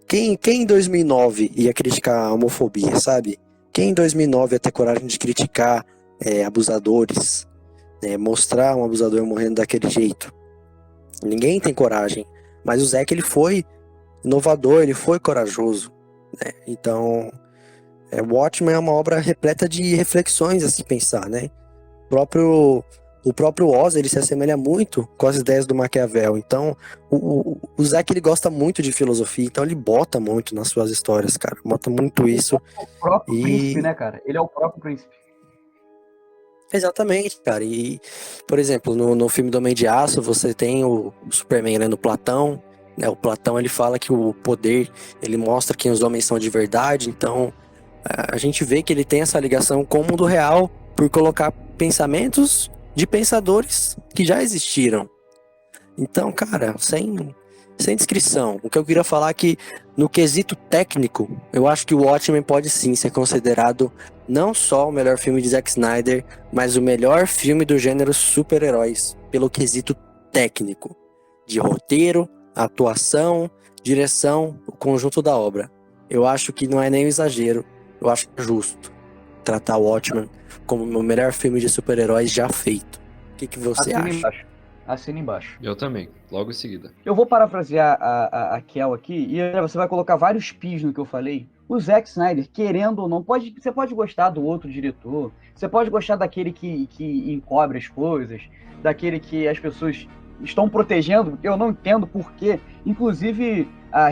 Quem em 2009 ia criticar a homofobia, sabe? Quem em 2009 ia ter coragem de criticar abusadores, né? Mostrar um abusador morrendo daquele jeito? Ninguém tem coragem. Mas o Zack, ele foi inovador, ele foi corajoso, né? Então, Watchmen é uma obra repleta de reflexões a se pensar, né? O próprio Oz, ele se assemelha muito com as ideias do Maquiavel. Então, o Zack, ele gosta muito de filosofia, então ele bota muito nas suas histórias, cara. Bota muito isso. O próprio príncipe, né, cara? Ele é o próprio príncipe. Exatamente, cara. E, por exemplo, no filme do Homem de Aço, você tem o Superman lendo Platão, né? O Platão, ele fala que o poder, ele mostra quem os homens são de verdade. Então, a gente vê que ele tem essa ligação com o mundo real por colocar pensamentos de pensadores que já existiram. Então, cara, sem descrição. O que eu queria falar é que, no quesito técnico, eu acho que o Watchmen pode sim ser considerado não só o melhor filme de Zack Snyder, mas o melhor filme do gênero super-heróis, pelo quesito técnico, de roteiro, atuação, direção, o conjunto da obra. Eu acho que não é nem um exagero, eu acho justo tratar o Watchmen como o melhor filme de super-heróis já feito. O que você acha? Assina embaixo. Eu também, logo em seguida. Eu vou parafrasear a Kel aqui, e você vai colocar vários pis no que eu falei. O Zack Snyder, querendo ou não, você pode gostar do outro diretor, você pode gostar daquele que encobre as coisas, daquele que as pessoas estão protegendo, eu não entendo porquê. Inclusive, a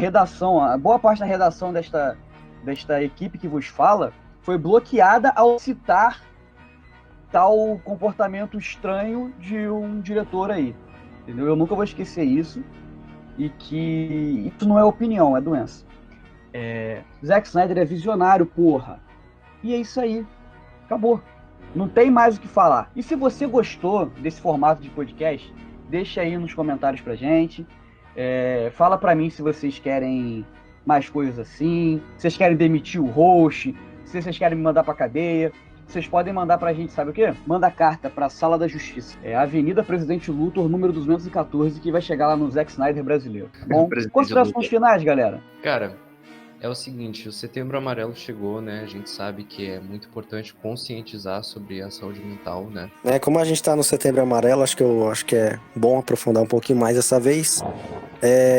boa parte da redação desta equipe que vos fala foi bloqueada ao citar tal comportamento estranho de um diretor aí, entendeu? Eu nunca vou esquecer isso, e que isso não é opinião, é doença. Zack Snyder é visionário, porra. E é isso aí, acabou. Não tem mais o que falar. E se você gostou desse formato de podcast, deixa aí nos comentários pra gente. Fala pra mim se vocês querem mais coisas assim, se vocês querem demitir o host, se vocês querem me mandar pra cadeia. Vocês podem mandar pra gente, sabe o quê? Manda carta pra Sala da Justiça. Avenida Presidente Luthor, número 214, que vai chegar lá no Zack Snyder brasileiro. Tá bom? Considerações finais, galera. Cara, é o seguinte, o Setembro Amarelo chegou, né? A gente sabe que é muito importante conscientizar sobre a saúde mental, né? Como a gente tá no Setembro Amarelo, acho que é bom aprofundar um pouquinho mais dessa vez.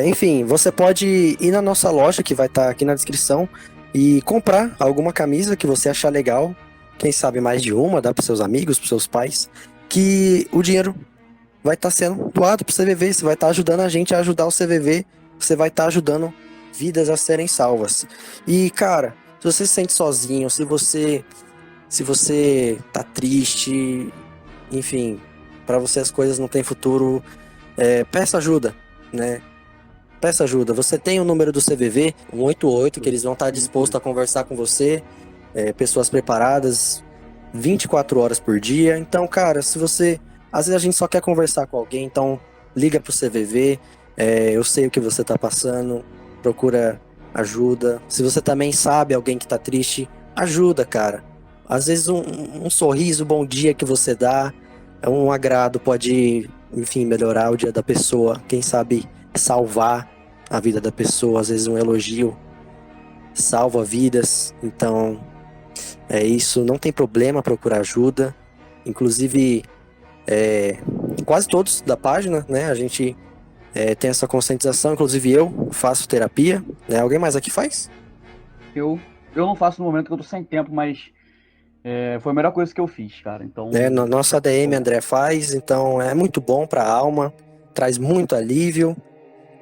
Enfim, você pode ir na nossa loja, que vai estar aqui na descrição, e comprar alguma camisa que você achar legal. Quem sabe mais de uma, dá para seus amigos, para seus pais, que o dinheiro vai estar sendo doado para o CVV, você vai estar ajudando a gente a ajudar o CVV, você vai estar ajudando vidas a serem salvas. E, cara, se você se sente sozinho, se você tá triste, enfim, para você as coisas não têm futuro, peça ajuda, né? Peça ajuda. Você tem o número do CVV, 188, que eles vão estar dispostos a conversar com você. Pessoas preparadas 24 horas por dia. Então, cara, se você... Às vezes a gente só quer conversar com alguém, então liga pro CVV. Eu sei o que você tá passando, procura ajuda. Se você também sabe alguém que tá triste, ajuda, cara. Às vezes um sorriso, bom dia que você dá, um agrado pode, enfim, melhorar o dia da pessoa. Quem sabe salvar a vida da pessoa. Às vezes um elogio salva vidas. Então, É isso, não tem problema procurar ajuda. Inclusive, quase todos da página, né? A gente tem essa conscientização. Inclusive eu faço terapia, né? Alguém mais aqui faz? Eu não faço no momento que eu tô sem tempo, mas foi a melhor coisa que eu fiz, cara. Então, Nossa ADM André faz, então é muito bom para a alma, traz muito alívio,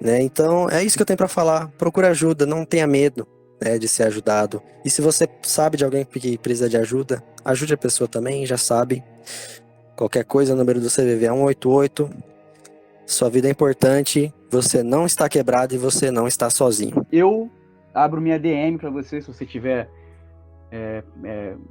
né? Então é isso que eu tenho para falar. Procure ajuda, não tenha medo, né, de ser ajudado. E se você sabe de alguém que precisa de ajuda, ajude a pessoa também, já sabe. Qualquer coisa, o número do CVV é 188. Sua vida é importante, você não está quebrado e você não está sozinho. eu abro minha DM para você, se você tiver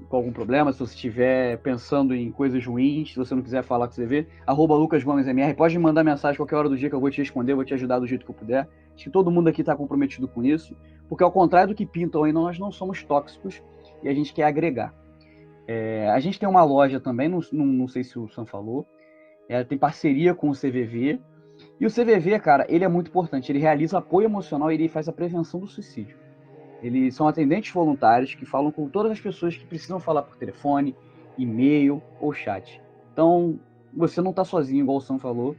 com algum problema, se você estiver pensando em coisas ruins, se você não quiser falar com o CV, @LucasGomesMR, pode me mandar mensagem qualquer hora do dia que eu vou te responder, vou te ajudar do jeito que eu puder. Acho que todo mundo aqui está comprometido com isso, porque ao contrário do que pintam aí, nós não somos tóxicos e a gente quer agregar. A gente tem uma loja também, não sei se o Sam falou, tem parceria com o CVV, e o CVV, cara, ele é muito importante, ele realiza apoio emocional e ele faz a prevenção do suicídio. Eles são atendentes voluntários que falam com todas as pessoas que precisam falar por telefone, e-mail ou chat. Então, você não está sozinho, igual o Sam falou.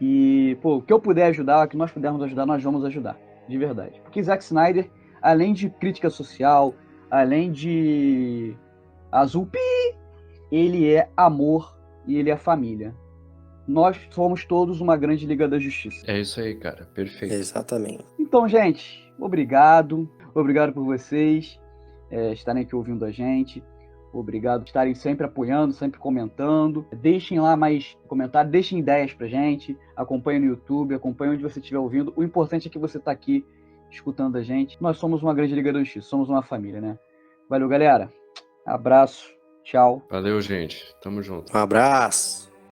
E, o que eu puder ajudar, o que nós pudermos ajudar, nós vamos ajudar. De verdade. Porque Zack Snyder, além de crítica social, além de azul, ele é amor e ele é família. Nós somos todos uma grande Liga da Justiça. É isso aí, cara. Perfeito. Exatamente. Então, gente, obrigado. Obrigado por vocês estarem aqui ouvindo a gente. Obrigado por estarem sempre apoiando, sempre comentando. Deixem lá mais comentários, deixem ideias pra gente. Acompanhem no YouTube, acompanhem onde você estiver ouvindo. O importante é que você tá aqui escutando a gente. Nós somos uma grande Liga da Justiça, somos uma família, né? Valeu, galera. Abraço. Tchau. Valeu, gente. Tamo junto. Um abraço.